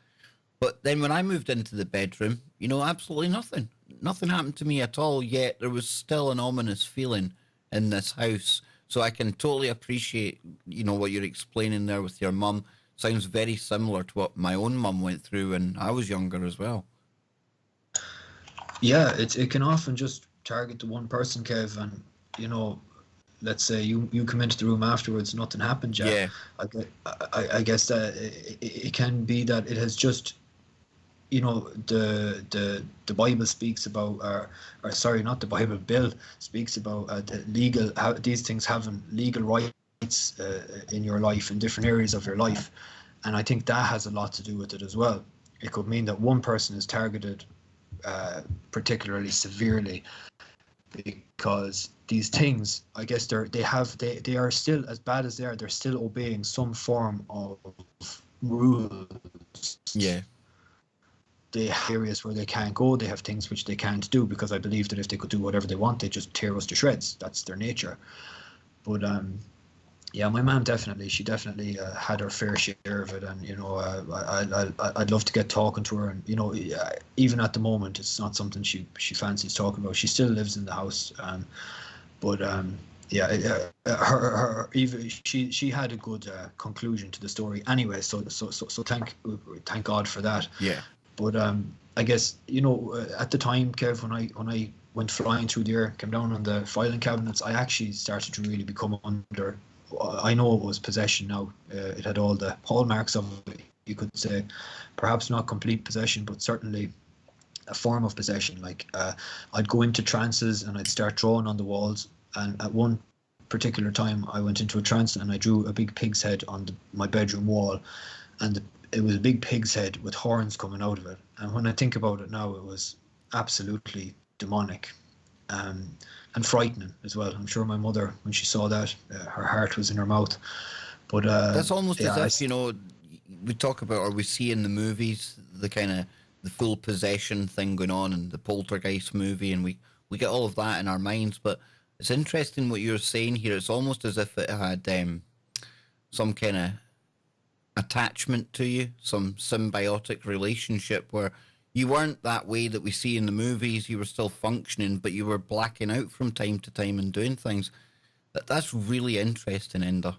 But then when I moved into the bedroom, absolutely nothing. Nothing happened to me at all, yet there was still an ominous feeling in this house. So I can totally appreciate, what you're explaining there with your mum. Sounds very similar to what my own mum went through when I was younger as well. Yeah, it can often just target the one person, Kev, and let's say you come into the room afterwards, nothing happened yet. Yeah, I guess that it can be that it has just, the Bible speaks about, or sorry, not the Bible, Bill speaks about the legal, how these things having legal rights in your life, in different areas of your life, and I think that has a lot to do with it as well. It could mean that one person is targeted particularly severely because these things, I guess, they are still, as bad as they're still obeying some form of rules. yeah. They have areas where they can't go. They have things which they can't do, because I believe that if they could do whatever they want, they just tear us to shreds. That's their nature. But yeah, my mom definitely, she definitely had her fair share of it, and I'd love to get talking to her, and even at the moment, it's not something she fancies talking about. She still lives in the house, but yeah, her even she had a good conclusion to the story anyway. So thank God for that. Yeah. But I guess at the time, Kev, when I went flying through the air, came down on the filing cabinets, I actually started to really become under. I know it was possession now. It had all the hallmarks of it, you could say. Perhaps not complete possession, but certainly a form of possession. Like I'd go into trances and I'd start drawing on the walls. And at one particular time, I went into a trance and I drew a big pig's head on my bedroom wall. And it was a big pig's head with horns coming out of it. And when I think about it now, it was absolutely demonic. And frightening as well. I'm sure my mother, when she saw that, her heart was in her mouth. But That's almost yeah, as if, we talk about, or we see in the movies, the kind of the full possession thing going on in the Poltergeist movie, and we get all of that in our minds. But it's interesting what you're saying here. It's almost as if it had some kind of attachment to you, some symbiotic relationship where you weren't that way that we see in the movies. You were still functioning, but you were blacking out from time to time and doing things. That's really interesting, Enda.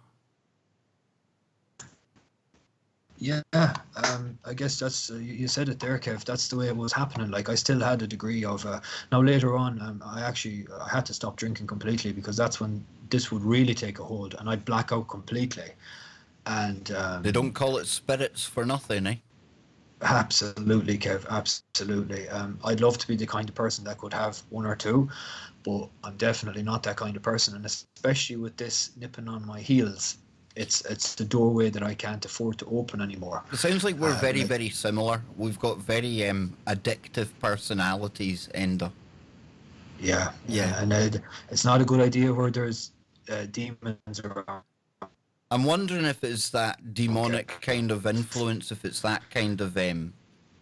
yeah. I guess that's you said it there, Kev. That's the way it was happening. Like I still had a degree of. Now later on, I had to stop drinking completely, because that's when this would really take a hold, and I'd black out completely. And They don't call it spirits for nothing, eh? absolutely, Kev. Absolutely. I'd love to be the kind of person that could have one or two, but I'm definitely not that kind of person. And especially with this nipping on my heels, it's the doorway that I can't afford to open anymore. It sounds like we're very, Like, very similar. We've got very addictive personalities, Enda. yeah, Yeah. and it's not a good idea where there's demons around. I'm wondering if it's that demonic Okay. kind of influence, if it's that kind of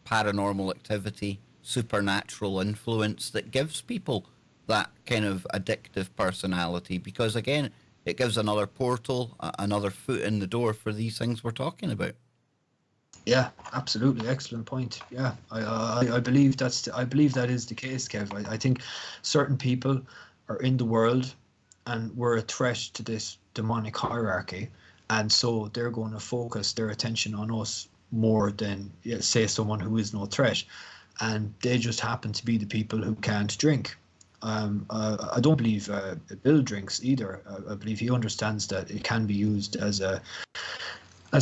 paranormal activity, supernatural influence that gives people that kind of addictive personality. Because again, it gives another portal, another foot in the door for these things we're talking about. Yeah, absolutely, excellent point. Yeah, I believe I believe that is the case, Kev. I think certain people are in the world, and we're a threat to this demonic hierarchy, and so they're going to focus their attention on us more than, yeah, say, someone who is no threat, and they just happen to be the people who can't drink. I don't believe Bill drinks either. I believe he understands that it can be used as a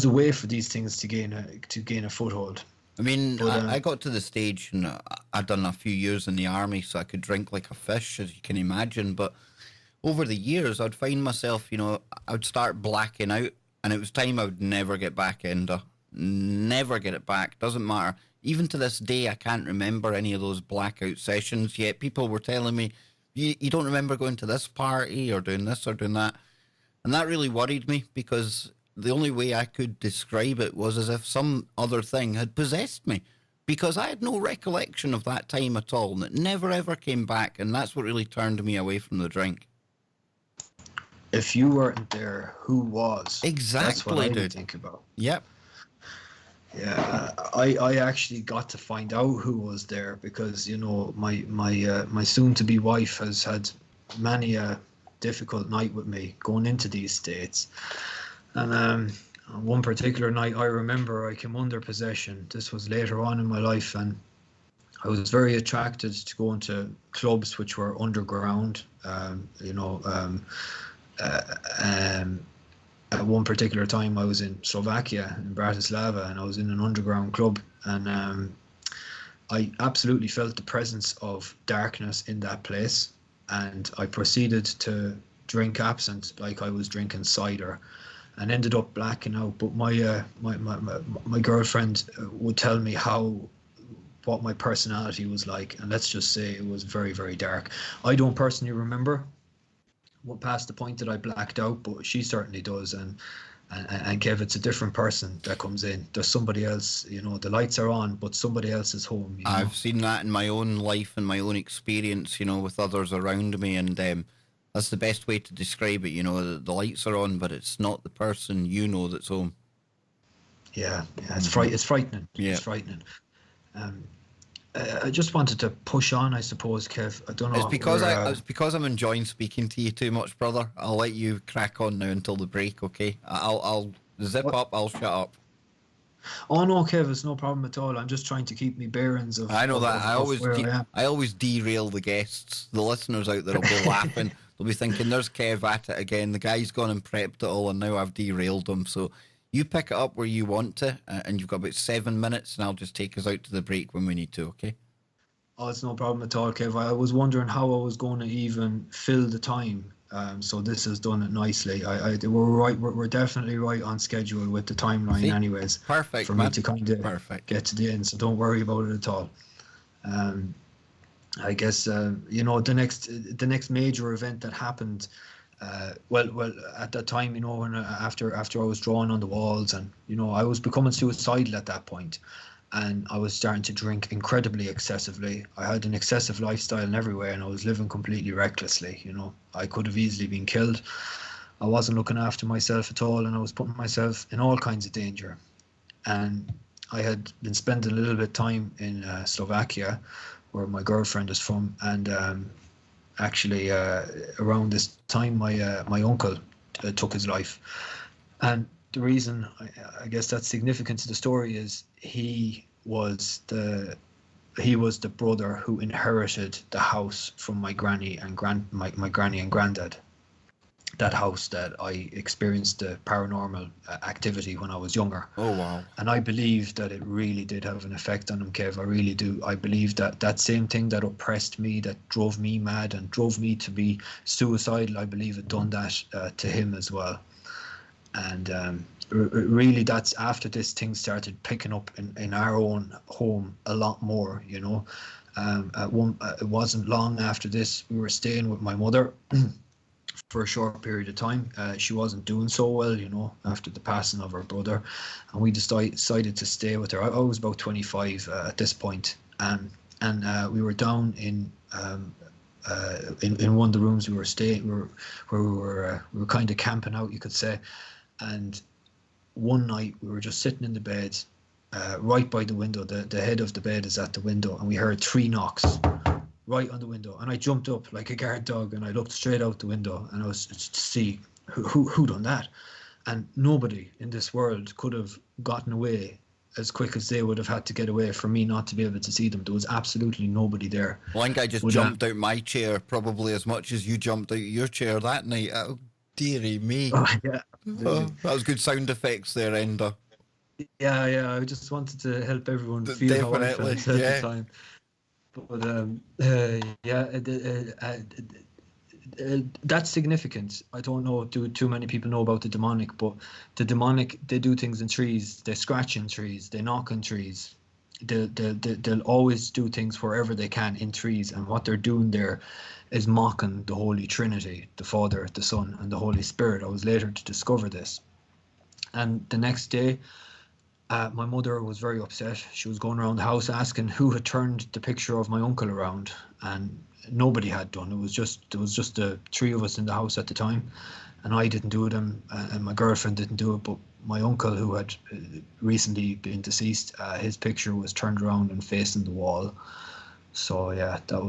way for these things to gain a foothold. I mean, But I got to the stage, and I'd done a few years in the army, so I could drink like a fish, as you can imagine. But over the years, I'd find myself, I would start blacking out, and it was time I would never get back into. Never get it back. Doesn't matter. Even to this day, I can't remember any of those blackout sessions. Yet people were telling me, you don't remember going to this party or doing this or doing that. And that really worried me, because the only way I could describe it was as if some other thing had possessed me, because I had no recollection of that time at all, and it never ever came back. And that's what really turned me away from the drink. if you weren't there, who was? That's what Exactly, I would dude. think about. Yep. Yeah, I actually got to find out who was there, because my soon to be wife has had many a difficult night with me going into these states, and on one particular night I remember I came under possession. This was later on in my life, and I was very attracted to going to clubs which were underground. At one particular time, I was in Slovakia, in Bratislava, and I was in an underground club, and I absolutely felt the presence of darkness in that place, and I proceeded to drink absinthe like I was drinking cider, and ended up blacking out. But my girlfriend would tell me what my personality was like, and let's just say it was very, very dark. I don't personally remember what past the point that I blacked out, but she certainly does. And Kev, it's a different person that comes in. There's somebody else, the lights are on, but somebody else is home. I've seen that in my own life and my own experience, with others around me, and that's the best way to describe it. The lights are on, but it's not the person that's home. Yeah, it's frightening. Yeah. It's frightening. I just wanted to push on, I suppose, Kev. I don't know. It's because I'm enjoying speaking to you too much, brother. I'll let you crack on now until the break, okay? I'll zip up. I'll shut up. Oh no, Kev, it's no problem at all. I'm just trying to keep me bearings of. I know that. I always derail the guests. The listeners out there will be laughing. They'll be thinking, "There's Kev at it again. The guy's gone and prepped it all, and now I've derailed him." So you pick it up where you want to, and you've got about 7 minutes, and I'll just take us out to the break when we need to, okay? Oh, it's no problem at all, Kev. I was wondering how I was going to even fill the time. So this has done it nicely. We're right. We're definitely right on schedule with the timeline, anyways. Perfect. For me to kind of get to the end, so don't worry about it at all. I guess the next major event that happened. Well, at that time, when after I was drawing on the walls, and I was becoming suicidal at that point, and I was starting to drink incredibly excessively. I had an excessive lifestyle in every way, and I was living completely recklessly. I could have easily been killed. I wasn't looking after myself at all, and I was putting myself in all kinds of danger. And I had been spending a little bit of time in Slovakia, where my girlfriend is from, and actually around this time my uncle took his life. And the reason I guess that's significant to the story is he was the brother who inherited the house from my granny and my granny and granddad. That house that I experienced the paranormal activity when I was younger. Oh, wow. And I believe that it really did have an effect on him, Kev. I really do. I believe that same thing that oppressed me, that drove me mad and drove me to be suicidal, I believe it done that to him as well. And really, that's after this thing started picking up in our own home a lot more, it wasn't long after this, we were staying with my mother for a short period of time. She wasn't doing so well, after the passing of her brother, and we decided to stay with her. I was about 25 at this point, and we were down in one of the rooms we were staying, where we were kind of camping out, you could say. And one night we were just sitting in the bed, right by the window. The head of the bed is at the window, and we heard 3 knocks right on the window, and I jumped up like a guard dog, and I looked straight out the window, and I was to see who done that. And nobody in this world could have gotten away as quick as they would have had to get away for me not to be able to see them. There was absolutely nobody there. One guy just jumped out my chair probably as much as you jumped out your chair that night. Oh, dearie me. Yeah. That was good sound effects there, Enda. Yeah, I just wanted to help everyone feel how I felt at the time. But that's significant. I don't know, do too many people know about the demonic, but the demonic, they do things in trees. They scratch in trees, they knock in trees. They'll always do things wherever they can in trees, and what they're doing there is mocking the Holy Trinity, the Father, the Son, and the Holy Spirit. I was later to discover this. And the next day, my mother was very upset. She was going around the house asking who had turned the picture of my uncle around, and nobody had done. There was just the 3 of us in the house at the time, and I didn't do it, and my girlfriend didn't do it, but my uncle, who had recently been deceased, his picture was turned around and facing the wall. So yeah, that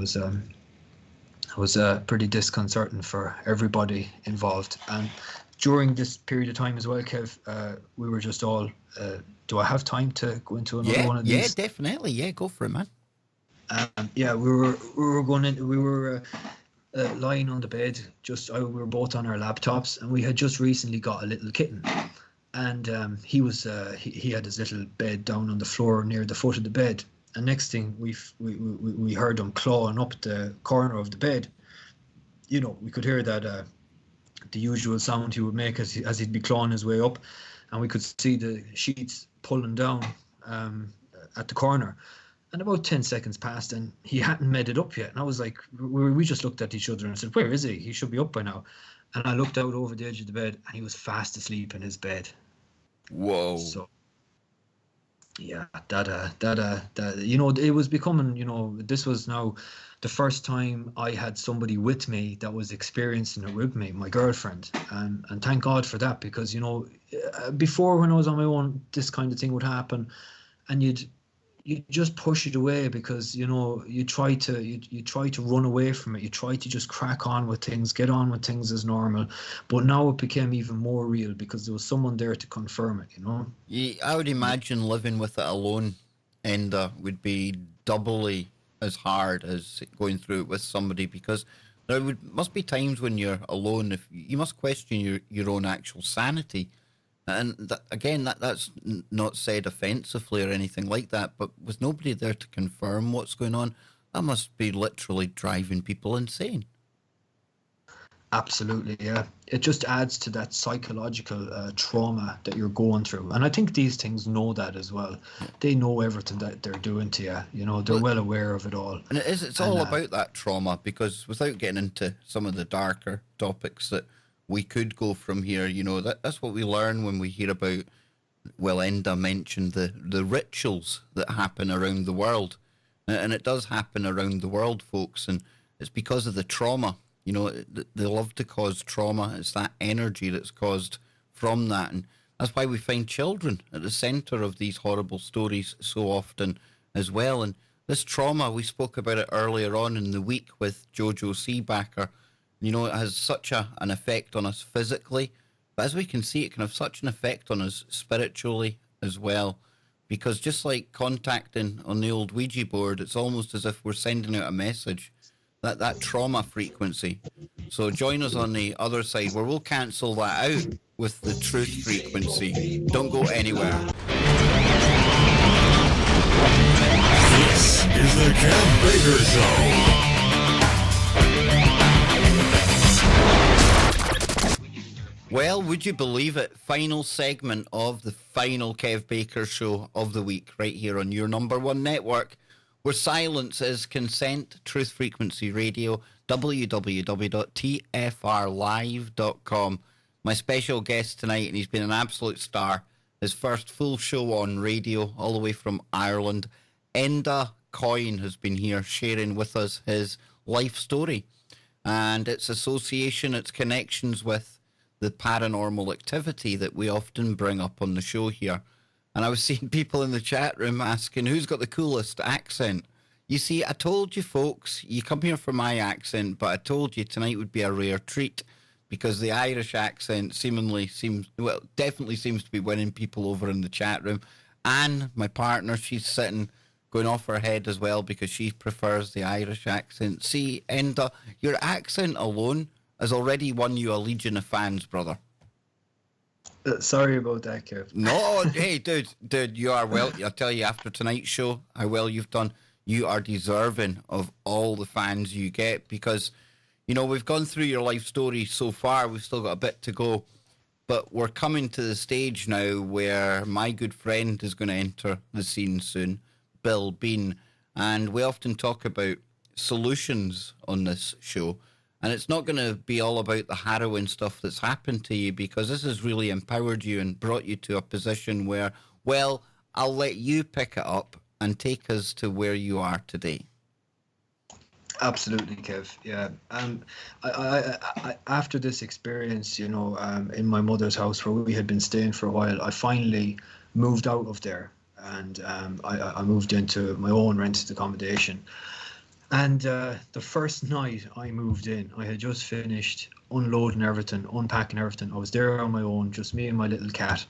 was pretty disconcerting for everybody involved. And during this period of time as well, Kev, we were just all. Do I have time to go into another one of these? Yeah, definitely. Yeah, go for it, man. Yeah, we were lying on the bed. We were both on our laptops, and we had just recently got a little kitten. And he had his little bed down on the floor near the foot of the bed. And next thing we heard him clawing up the corner of the bed. You know, we could hear that the usual sound he would make as he'd be clawing his way up, and we could see the sheets pulling down at the corner. And about 10 seconds passed, and he hadn't made it up yet. And I was like, we just looked at each other and said, "Where is he? He should be up by now." And I looked out over the edge of the bed, and he was fast asleep in his bed. Whoa. So, yeah, that you know, it was becoming, you know, this was now the first time I had somebody with me that was experiencing it with me, my girlfriend, and thank God for that, because, you know, before, when I was on my own, this kind of thing would happen, and you just push it away, because, you know, you try to run away from it. You try to just crack on with things, get on with things as normal. But now it became even more real because there was someone there to confirm it, you know? Yeah, I would imagine living with it alone, Enda, would be doubly as hard as going through it with somebody, because must be times when you're alone, if you must question your own actual sanity. And that's not said offensively or anything like that, but with nobody there to confirm what's going on, that must be literally driving people insane. Absolutely, yeah. It just adds to that psychological trauma that you're going through. And I think these things know that as well. They know everything that they're doing to you. You know, they're well aware of it all. And it's all about that trauma, because without getting into some of the darker topics that we could go from here, you know, that's what we learn when we hear about, well, Enda mentioned the rituals that happen around the world. And it does happen around the world, folks, and it's because of the trauma. You know, they love to cause trauma. It's that energy that's caused from that. And that's why we find children at the centre of these horrible stories so often as well. And this trauma, we spoke about it earlier on in the week with Jojo Seabacker. You know, it has such an effect on us physically, but as we can see, it can have such an effect on us spiritually as well. Because just like contacting on the old Ouija board, it's almost as if we're sending out a message, that trauma frequency. So join us on the other side where we'll cancel that out with the truth frequency. Don't go anywhere. This is the Kev Baker Show. Well, would you believe it? Final segment of the final Kev Baker Show of the week, right here on your number one network, where silence is consent, Truth Frequency Radio, www.tfrlive.com. My special guest tonight, and he's been an absolute star, his first full show on radio, all the way from Ireland, Enda Coyne has been here sharing with us his life story and its association, its connections with the paranormal activity that we often bring up on the show here. And I was seeing people in the chat room asking, who's got the coolest accent? You see, I told you folks, you come here for my accent, but I told you tonight would be a rare treat, because the Irish accent definitely seems to be winning people over in the chat room. Anne, my partner, she's sitting, going off her head as well, because she prefers the Irish accent. See, Enda, your accent alone has already won you a legion of fans, brother. Sorry about that, Kev. No, hey, dude, you are well. I'll tell you after tonight's show how well you've done. You are deserving of all the fans you get, because, you know, we've gone through your life story so far. We've still got a bit to go, but we're coming to the stage now where my good friend is going to enter the scene soon, Bill Bean, and we often talk about solutions on this show. And it's not going to be all about the harrowing stuff that's happened to you, because this has really empowered you and brought you to a position where, well, I'll let you pick it up and take us to where you are today. Absolutely, Kev. Yeah. I after this experience, you know, in my mother's house where we had been staying for a while, I finally moved out of there, and I moved into my own rented accommodation. And the first night I moved in, I had just finished unloading everything, unpacking everything. I was there on my own, just me and my little cat.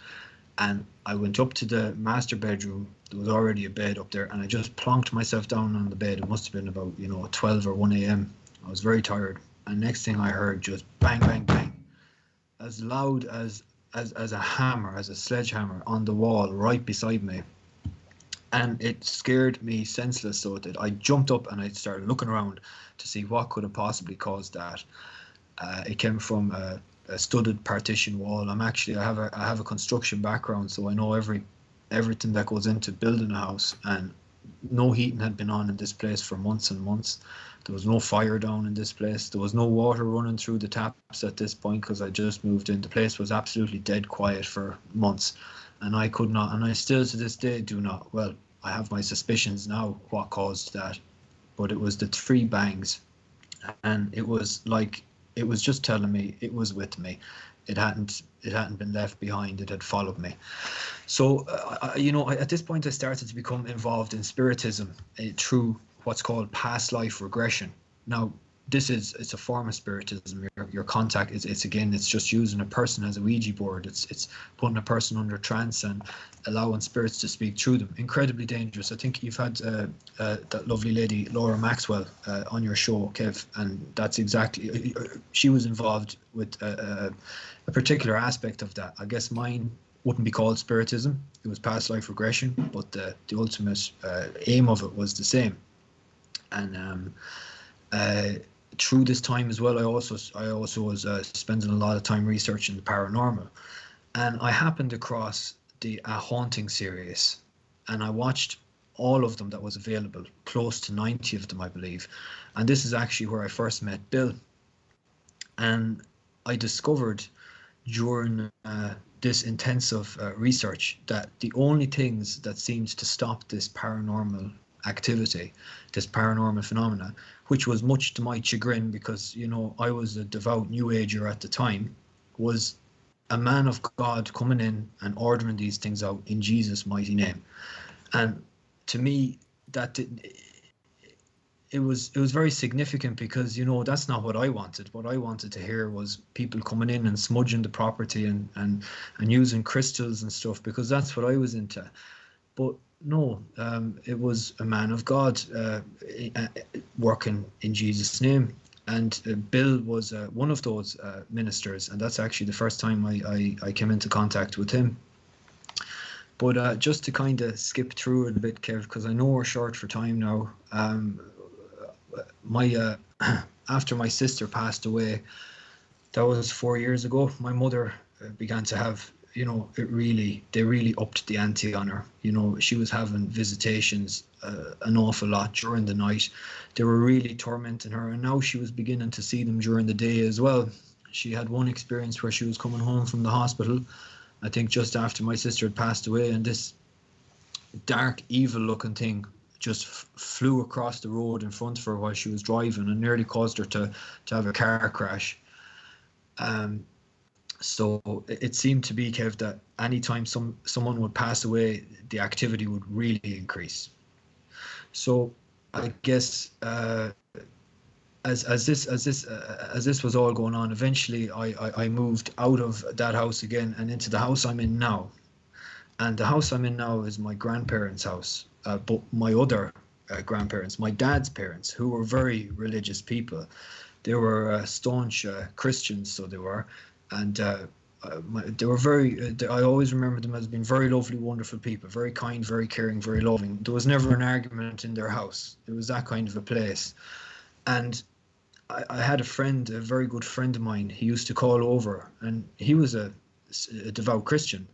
And I went up to the master bedroom. There was already a bed up there, and I just plonked myself down on the bed. It must have been about 12 or 1 a.m. I was very tired, and next thing I heard, just bang, bang, bang, as loud as a hammer, as a sledgehammer on the wall right beside me. And it scared me senseless, so it did. I jumped up and I started looking around to see what could have possibly caused that. It came from a studded partition wall. I have a construction background, so I know everything that goes into building a house. And no heating had been on in this place for months and months. There was no fire down in this place. There was no water running through the taps at this point because I just moved in. The place was absolutely dead quiet for months, and I could not, and I still to this day do not. Well, I have my suspicions now what caused that, but it was the 3 bangs, and it was just telling me it was with me. It hadn't been left behind. It had followed me. So at this point I started to become involved in spiritism through what's called past life regression. Now it's a form of spiritism. Your contact it's just using a person as a Ouija board. It's putting a person under trance and allowing spirits to speak through them. Incredibly dangerous. I think you've had that lovely lady Laura Maxwell on your show, Kev, and that's exactly, she was involved with a particular aspect of that. I guess mine wouldn't be called spiritism. It was past life regression, but the ultimate aim of it was the same. And through this time as well, I also was spending a lot of time researching the paranormal, and I happened across the A Haunting series, and I watched all of them that was available, close to 90 of them, I believe. And this is actually where I first met Bill, and I discovered during this intensive research that the only things that seems to stop this paranormal activity, this paranormal phenomena, which was much to my chagrin because I was a devout New Ager at the time, was a man of God coming in and ordering these things out in Jesus' mighty name. And to me, that it was very significant because that's not what I wanted. What I wanted to hear was people coming in and smudging the property and using crystals and stuff, because that's what I was into. But no, it was a man of God working in Jesus' name. And Bill was one of those ministers, and that's actually the first time I came into contact with him. But just to kind of skip through it a bit, Kev, because I know we're short for time now. After my sister passed away, that was 4 years ago, my mother began to have, they really upped the ante on her. She was having visitations an awful lot during the night. They were really tormenting her, and now she was beginning to see them during the day as well. She had one experience where she was coming home from the hospital, I think just after my sister had passed away, and this dark, evil-looking thing just flew across the road in front of her while she was driving and nearly caused her to have a car crash. So it seemed to be, Kev, that anytime someone would pass away, the activity would really increase. So I guess as this was all going on, eventually I moved out of that house again and into the house I'm in now. And the house I'm in now is my grandparents' house, but my other grandparents, my dad's parents, who were very religious people. They were staunch Christians, so they were. And they were I always remember them as being very lovely, wonderful people, very kind, very caring, very loving. There was never an argument in their house. It was that kind of a place. And I had a friend, a very good friend of mine. He used to call over, and he was a devout Christian.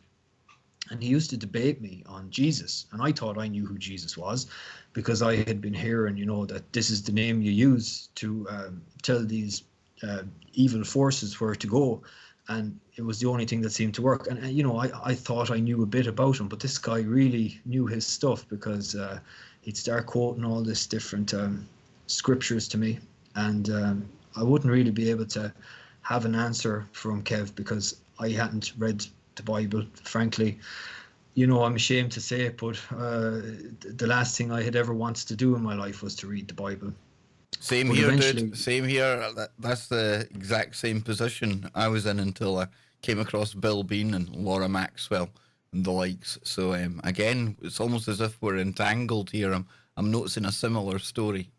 And he used to debate me on Jesus. And I thought I knew who Jesus was because I had been hearing, that this is the name you use to tell these evil forces where to go. And it was the only thing that seemed to work. And I thought I knew a bit about him, but this guy really knew his stuff because he'd start quoting all this different scriptures to me. And I wouldn't really be able to have an answer from Kev because I hadn't read the Bible, frankly. I'm ashamed to say it, but the last thing I had ever wanted to do in my life was to read the Bible. Same But here, eventually- dude. Same here. That's the exact same position I was in until I came across Bill Bean and Laura Maxwell. and the likes. So again, it's almost as if we're entangled here. I'm noticing a similar story.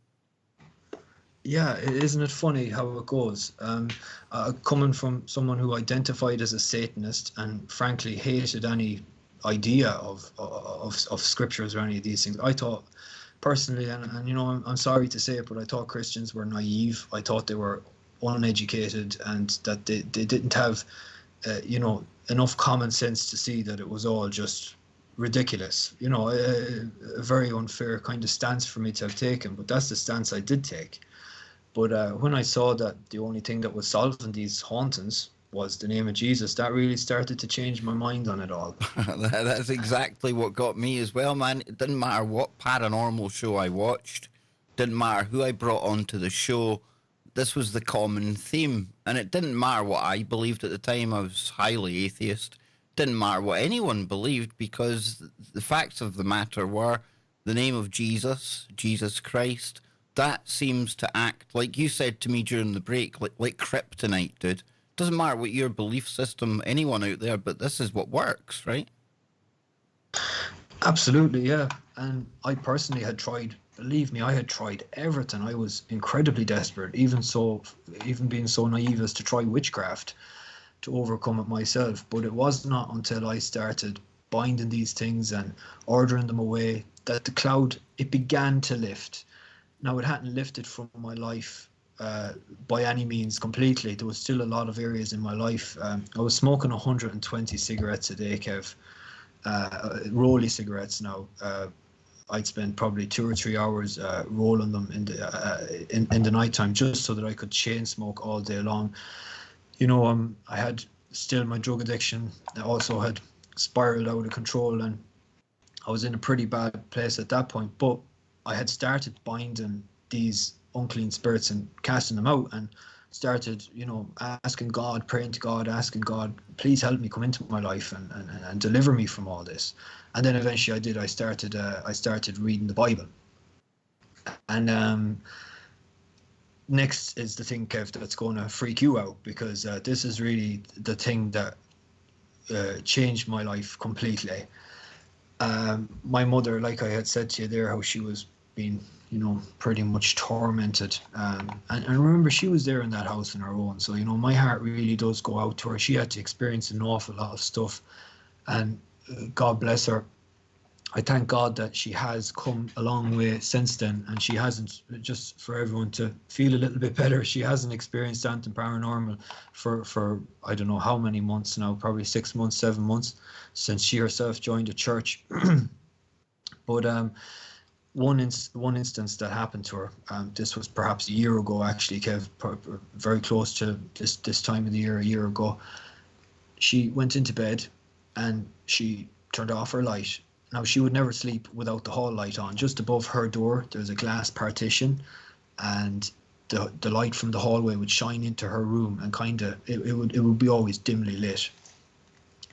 Yeah, isn't it funny how it goes? Coming from someone who identified as a Satanist and frankly hated any idea of scriptures or any of these things, I thought personally, and you know, I'm sorry to say it, but I thought Christians were naive. I thought they were uneducated and that they didn't have, you know, enough common sense to see that it was all just ridiculous. You know, a very unfair kind of stance for me to have taken, but that's the stance I did take. But when I saw that the only thing that was solving these hauntings was the name of Jesus, that really started to change my mind on it all. That's exactly what got me as well, man. It didn't matter what paranormal show I watched, didn't matter who I brought onto the show. This was the common theme, and it didn't matter what I believed at the time. I was highly atheist. Didn't matter what anyone believed, because the facts of the matter were the name of Jesus, Jesus Christ. That seems to act, like you said to me during the break, like kryptonite, dude. Doesn't matter what your belief system, anyone out there, but this is what works, right? Absolutely, yeah. And I personally had tried, believe me, I had tried everything. I was incredibly desperate, even being so naive as to try witchcraft to overcome it myself. But it was not until I started binding these things and ordering them away that the cloud, it began to lift. Now, it hadn't lifted from my life by any means completely. There was still a lot of areas in my life. I was smoking 120 cigarettes a day, Kev. Rolly cigarettes now. I'd spend probably 2 or 3 hours rolling them in the nighttime just so that I could chain smoke all day long. You know, I had still my drug addiction. I also had spiraled out of control, and I was in a pretty bad place at that point. But I had started binding these unclean spirits and casting them out, and started, you know, asking God, praying to God, asking God, please help me, come into my life and deliver me from all this. And then eventually I did. I started reading the Bible. And next is the thing, Kev, that's going to freak you out, because this is really the thing that changed my life completely. My mother, like I had said to you there, how she was being, you know, pretty much tormented. And remember, she was there in that house on her own. So, you know, my heart really does go out to her. She had to experience an awful lot of stuff. And God bless her. I thank God that she has come a long way since then. And she hasn't, just for everyone to feel a little bit better, she hasn't experienced anything paranormal for I don't know how many months now, probably 6 months, 7 months, since she herself joined a church. But one instance that happened to her, this was perhaps a year ago, actually, Kev, very close to this time of the year, a year ago. She went into bed and she turned off her light. Now, she would never sleep without the hall light on. Just above her door, there's a glass partition, and the light from the hallway would shine into her room, and kind of it would be always dimly lit.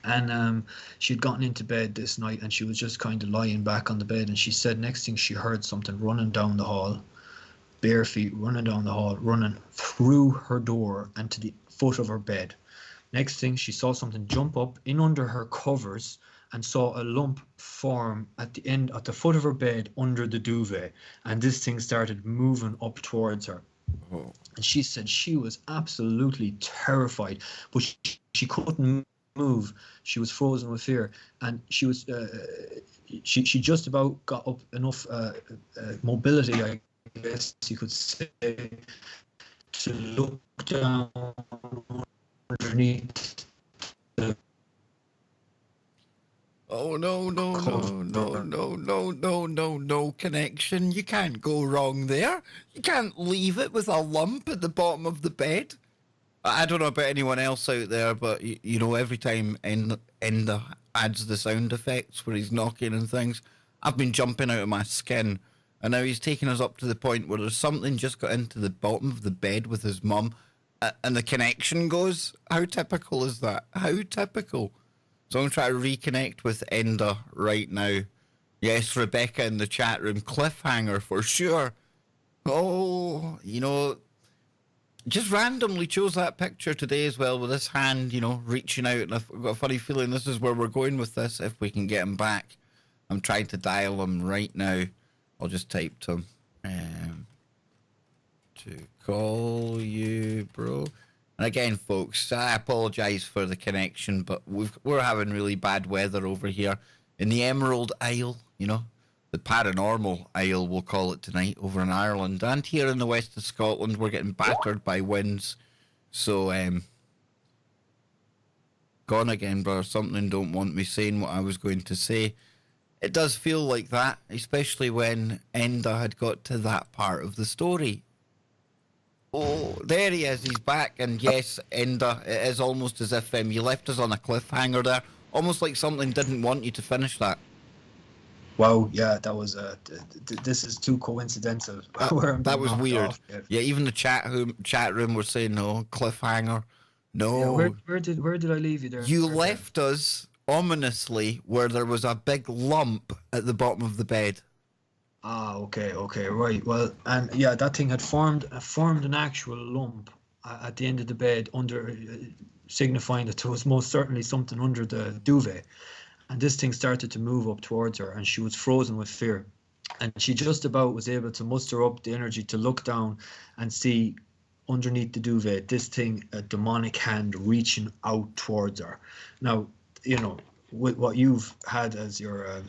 And she'd gotten into bed this night, and she was just kind of lying back on the bed, and she said next thing she heard something running down the hall, bare feet running down the hall, running through her door and to the foot of her bed. Next thing, she saw something jump up in under her covers and saw a lump form at the foot of her bed under the duvet, and this thing started moving up towards her. Oh. And she said she was absolutely terrified, but she couldn't move. She was frozen with fear, and she was she just about got up enough mobility, I guess you could say, to look down underneath the Oh, no connection. You can't go wrong there. You can't leave it with a lump at the bottom of the bed. I don't know about anyone else out there, but, you know, every time Enda adds the sound effects where he's knocking and things, I've been jumping out of my skin. And now he's taking us up to the point where there's something just got into the bottom of the bed with his mum, and the connection goes. How typical is that? How typical? So I'm going to try to reconnect with Enda right now. Yes, Rebecca in the chat room. Cliffhanger for sure. Oh, you know, just randomly chose that picture today as well with his hand, you know, reaching out. And I've got a funny feeling this is where we're going with this, if we can get him back. I'm trying to dial him right now. I'll just type to him. To call you, bro. And again, folks, I apologise for the connection, but we're having really bad weather over here in the Emerald Isle, you know, the Paranormal Isle, we'll call it tonight, over in Ireland. And here in the west of Scotland, we're getting battered by winds. So, gone again, brother. Something don't want me saying what I was going to say. It does feel like that, especially when Enda had got to that part of the story. Oh, there he is. He's back. And yes, Enda, it is almost as if you left us on a cliffhanger there. Almost like something didn't want you to finish that. Wow, yeah, that was this is too coincidental. That was weird. Yeah, even the chat room were saying no cliffhanger. No. Yeah, where did I leave you there? You left us ominously where there was a big lump at the bottom of the bed. Ah, okay, right. Well, and yeah, that thing had formed an actual lump at the end of the bed, under signifying that there was most certainly something under the duvet. And this thing started to move up towards her, and she was frozen with fear. And she just about was able to muster up the energy to look down and see underneath the duvet this thing, a demonic hand reaching out towards her. Now, you know, with what you've had as your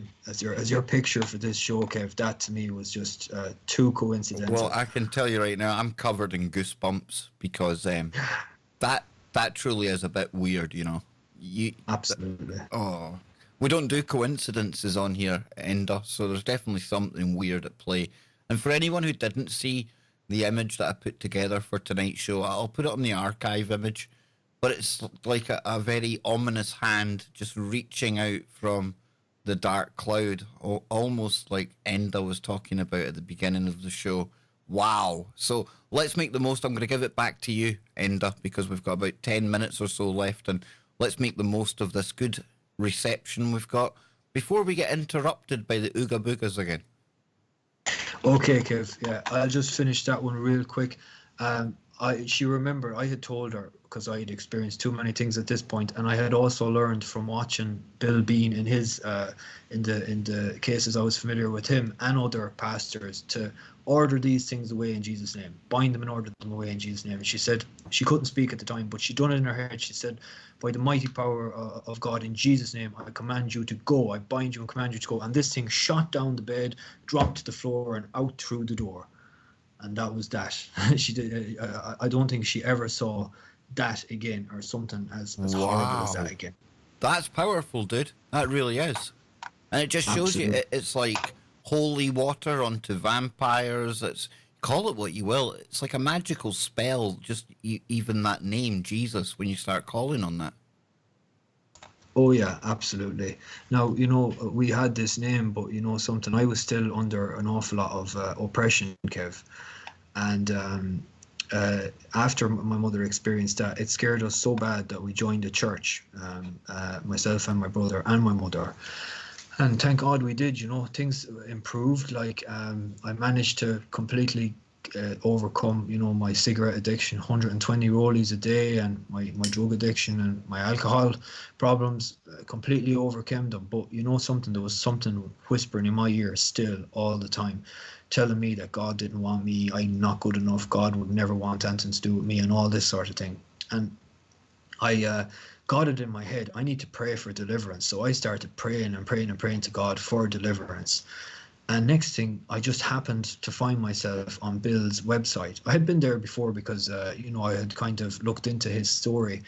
picture for this show, Kev, that to me was just too coincidental. Well, I can tell you right now, I'm covered in goosebumps because that truly is a bit weird, you know. Absolutely. We don't do coincidences on here, Enda, so there's definitely something weird at play. And for anyone who didn't see the image that I put together for tonight's show, I'll put it on the archive image. But it's like a very ominous hand just reaching out from the dark cloud, almost like Enda was talking about at the beginning of the show. Wow. So let's make the most. I'm going to give it back to you, Enda, because we've got about 10 minutes or so left, and let's make the most of this good reception we've got before we get interrupted by the Ooga Boogas again. Okay, Kev. Yeah, I'll just finish that one real quick. She remembered I had told her, because I had experienced too many things at this point, and I had also learned from watching Bill Bean in his in the cases I was familiar with him and other pastors to order these things away in Jesus' name, bind them and order them away in Jesus' name. And she said she couldn't speak at the time, but she'd done it in her head. She said, "By the mighty power of God, in Jesus' name, I command you to go. I bind you and command you to go." And this thing shot down the bed, dropped to the floor, and out through the door. And that was that. She did. I don't think she ever saw that again, or something as horrible as that again. That's powerful, dude. That really is. And it just shows you it's like holy water onto vampires. It's, call it what you will. It's like a magical spell, just even that name, Jesus, when you start calling on that. Oh, yeah, absolutely. Now, you know, we had this name, but, you know, something, I was still under an awful lot of oppression, Kev. And after my mother experienced that, it scared us so bad that we joined a church, myself and my brother and my mother. And thank God we did, you know, things improved. Like I managed to completely overcome, you know, my cigarette addiction, 120 rollies a day, and my drug addiction and my alcohol problems, completely overcame them. But you know something, there was something whispering in my ear still all the time, telling me that God didn't want me, I'm not good enough, God would never want anything to do with me, and all this sort of thing. And I got it in my head, I need to pray for deliverance. So I started praying and praying and praying to God for deliverance. And next thing, I just happened to find myself on Bill's website. I had been there before because, you know, I had kind of looked into his story.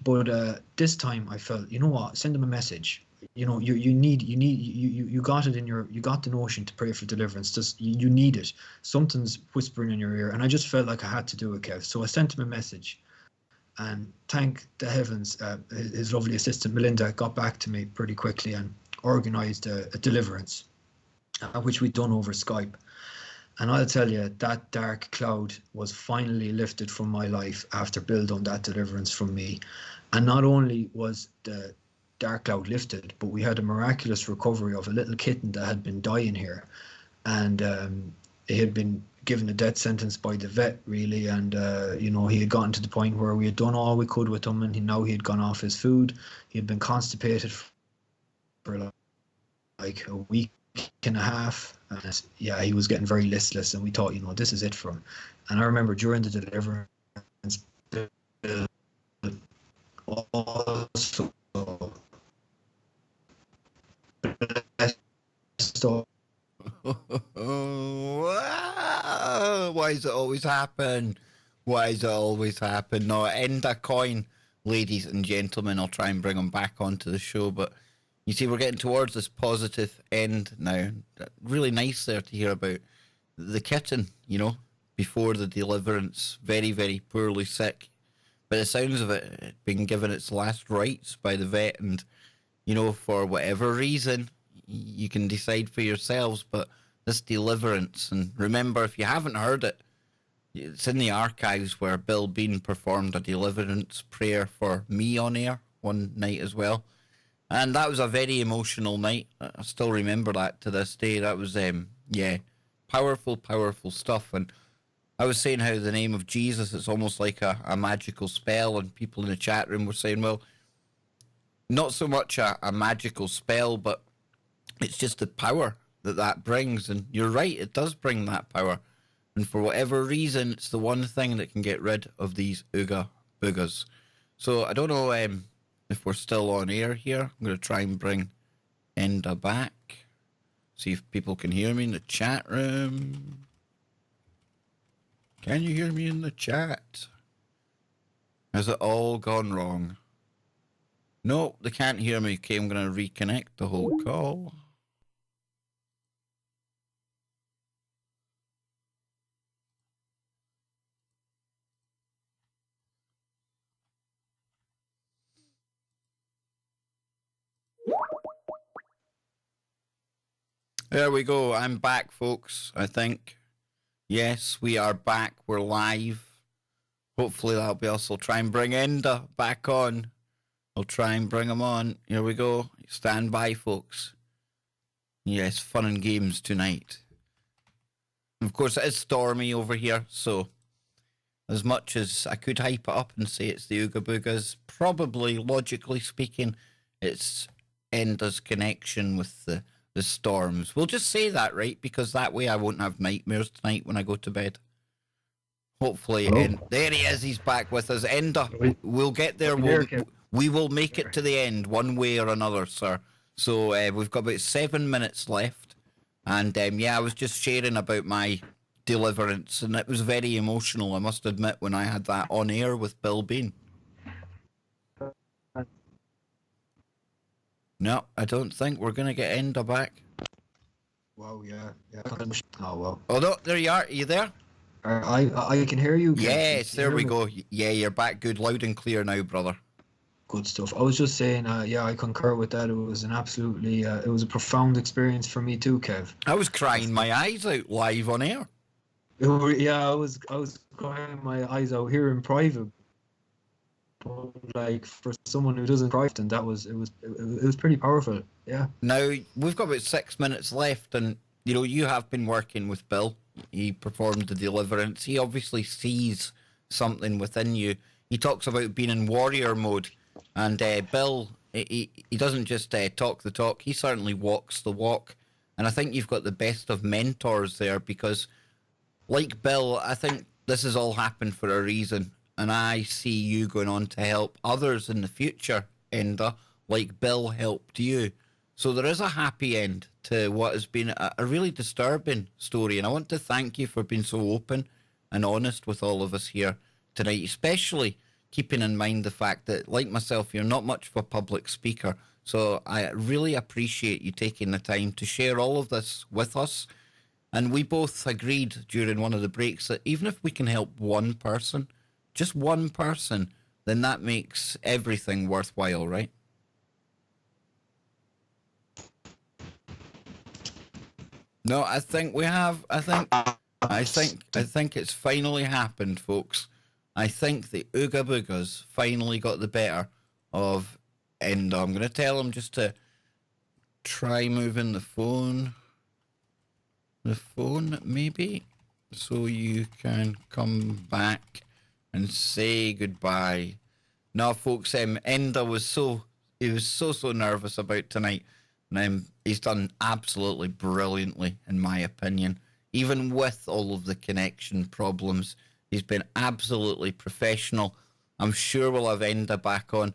But this time I felt, you know what, send him a message. You know, you got it in your, you got the notion to pray for deliverance. Just, you need it. Something's whispering in your ear. And I just felt like I had to do it, Kev. So I sent him a message. And thank the heavens, his lovely assistant, Melinda, got back to me pretty quickly and organised a deliverance, which we'd done over Skype. And I'll tell you, that dark cloud was finally lifted from my life after Bill done that deliverance from me. And not only was the dark cloud lifted, but we had a miraculous recovery of a little kitten that had been dying here. And it had been given a death sentence by the vet, really, and you know, he had gotten to the point where we had done all we could with him, and now he had gone off his food. He had been constipated for like a week and a half, and yeah, he was getting very listless, and we thought, you know, this is it for him. And I remember during the Deliverance, also Why does it always happen? Why does it always happen? No, Enda Coyne, ladies and gentlemen. I'll try and bring him back onto the show, but you see, we're getting towards this positive end now. Really nice there to hear about the kitten, you know, before the Deliverance. Very, very poorly sick. But the sounds of it being given its last rites by the vet, and, you know, for whatever reason, you can decide for yourselves, but this Deliverance, and remember, if you haven't heard it, it's in the archives where Bill Bean performed a Deliverance prayer for me on air one night as well. And that was a very emotional night. I still remember that to this day. That was, yeah, powerful, powerful stuff. And I was saying how the name of Jesus, it's almost like a magical spell, and people in the chat room were saying, well, not so much a magical spell, but it's just the power that brings. And you're right, it does bring that power. And for whatever reason, it's the one thing that can get rid of these Ooga Boogas. So I don't know if we're still on air here. I'm going to try and bring Enda back. See if people can hear me in the chat room. Can you hear me in the chat? Has it all gone wrong? No, they can't hear me. Okay, I'm going to reconnect the whole call. There we go. I'm back, folks, I think. Yes, we are back. We're live. Hopefully that'll be us. I'll try and bring Enda back on. I'll try and bring him on. Here we go. Stand by, folks. Yes, fun and games tonight. Of course, it is stormy over here, so as much as I could hype it up and say it's the Ooga Boogas, probably, logically speaking, it's Enda's connection with the storms. We'll just say that, right? Because that way I won't have nightmares tonight when I go to bed. Hopefully. There he is. He's back with us. Enda, we'll get there. We will make it to the end one way or another, sir. So we've got about 7 minutes left. And yeah, I was just sharing about my Deliverance, and it was very emotional, I must admit, when I had that on air with Bill Bean. No, I don't think we're going to get Enda back. Wow, yeah. Oh, well. Oh, no, there you are. Are you there? I can hear you. Yes, there we go. Yeah, you're back good, loud and clear now, brother. Good stuff. I was just saying, yeah, I concur with that. It was an absolutely, it was a profound experience for me too, Kev. I was crying my eyes out live on air. Yeah, I was crying my eyes out here in private. But like, for someone who doesn't private, and it was pretty powerful. Yeah. Now we've got about 6 minutes left, and you know, you have been working with Bill. He performed the Deliverance. He obviously sees something within you. He talks about being in warrior mode, and Bill, he doesn't just talk the talk. He certainly walks the walk, and I think you've got the best of mentors there, because, like Bill, I think this has all happened for a reason. And I see you going on to help others in the future, Enda, like Bill helped you. So there is a happy end to what has been a really disturbing story. And I want to thank you for being so open and honest with all of us here tonight, especially keeping in mind the fact that, like myself, you're not much of a public speaker. So I really appreciate you taking the time to share all of this with us. And we both agreed during one of the breaks that even if we can help one person, just one person, then that makes everything worthwhile, right? No, I think we have. I think it's finally happened, folks. I think the Ooga Boogas finally got the better of Enda. I'm going to tell him just to try moving the phone. The phone, maybe. so you can come back and say goodbye. No, folks, Enda was so nervous about tonight. And he's done absolutely brilliantly, in my opinion. Even with all of the connection problems, he's been absolutely professional. I'm sure we'll have Enda back on.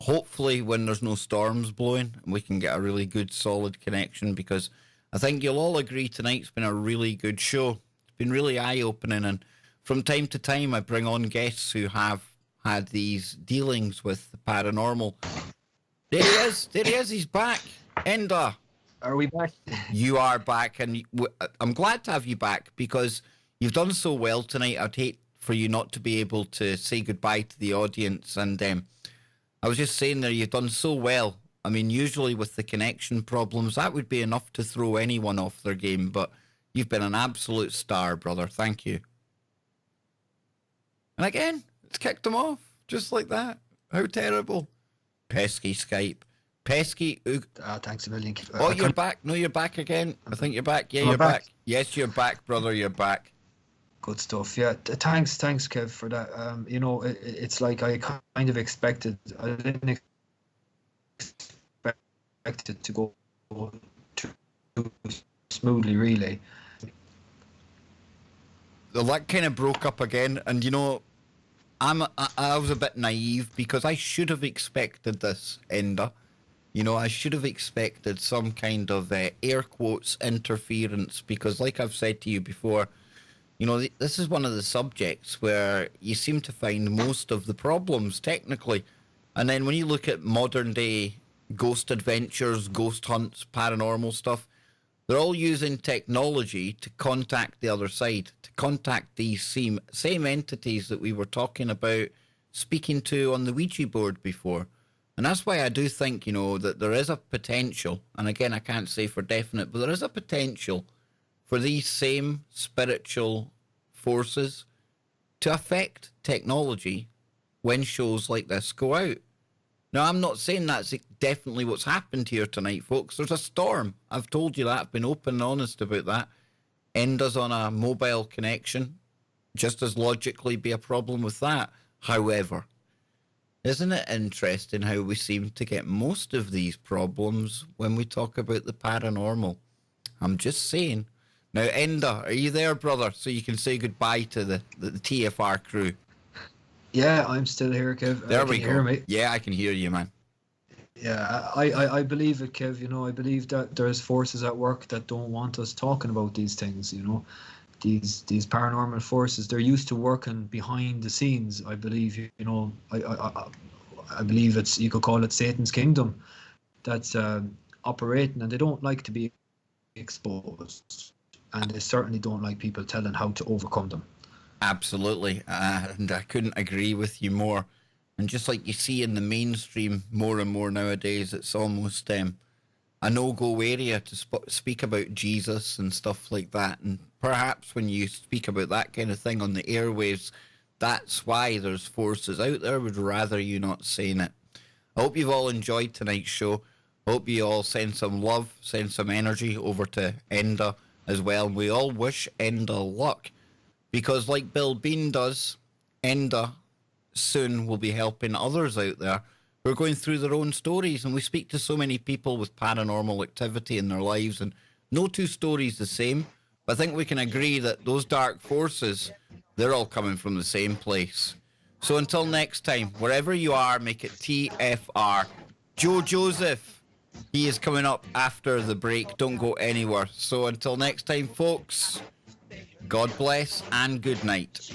Hopefully when there's no storms blowing and we can get a really good solid connection, because I think you'll all agree tonight's been a really good show. It's been really eye-opening, and from time to time I bring on guests who have had these dealings with the paranormal. There he is, he's back. Enda. Are we back? You are back, and I'm glad to have you back because you've done so well tonight. I'd hate for you not to be able to say goodbye to the audience, and I was just saying there, you've done so well. I mean, usually with the connection problems, that would be enough to throw anyone off their game, but you've been an absolute star, brother. Thank you. And again, it's kicked them off, just like that. How terrible. Pesky Skype. Pesky... Thanks a million. You're back. No, you're back again. I think you're back. Yeah, you're back. Yes, you're back, brother. You're back. Good stuff. Yeah, thanks, Kev, for that. It's like I kind of expected. I didn't expect it to go too smoothly, really. Well, that kind of broke up again, and I was a bit naive because I should have expected this, Enda. I should have expected some kind of air quotes interference because, like I've said to you before, this is one of the subjects where you seem to find most of the problems technically. And then when you look at modern day ghost adventures, ghost hunts, paranormal stuff, they're all using technology to contact the other side, to contact these same entities that we were talking about speaking to on the Ouija board before. And that's why I do think, that there is a potential, and again, I can't say for definite, but there is a potential for these same spiritual forces to affect technology when shows like this go out. Now, I'm not saying that's definitely what's happened here tonight, folks. There's a storm. I've told you that. I've been open and honest about that. Enda's on a mobile connection. Just as logically be a problem with that. However, isn't it interesting how we seem to get most of these problems when we talk about the paranormal? I'm just saying. Now, Enda, are you there, brother? So you can say goodbye to the TFR crew. Yeah, I'm still here, Kev. There we go. Hear me? Yeah, I can hear you, man. Yeah, I believe it, Kev. I believe that there's forces at work that don't want us talking about these things. These paranormal forces. They're used to working behind the scenes. I believe. I believe you could call it Satan's kingdom that's operating, and they don't like to be exposed, and they certainly don't like people telling how to overcome them. Absolutely, and I couldn't agree with you more. And just like you see in the mainstream more and more nowadays, it's almost a no-go area to speak about Jesus and stuff like that. And perhaps when you speak about that kind of thing on the airwaves, that's why there's forces out there would rather you not saying it. I hope you've all enjoyed tonight's show. I hope you all send some love, send some energy over to Enda as well. And we all wish Enda luck. Because like Bill Bean does, Enda soon will be helping others out there who are going through their own stories. And we speak to so many people with paranormal activity in their lives, and no two stories the same. But I think we can agree that those dark forces, they're all coming from the same place. So until next time, wherever you are, make it TFR. Joe Joseph, he is coming up after the break. Don't go anywhere. So until next time, folks, God bless and good night.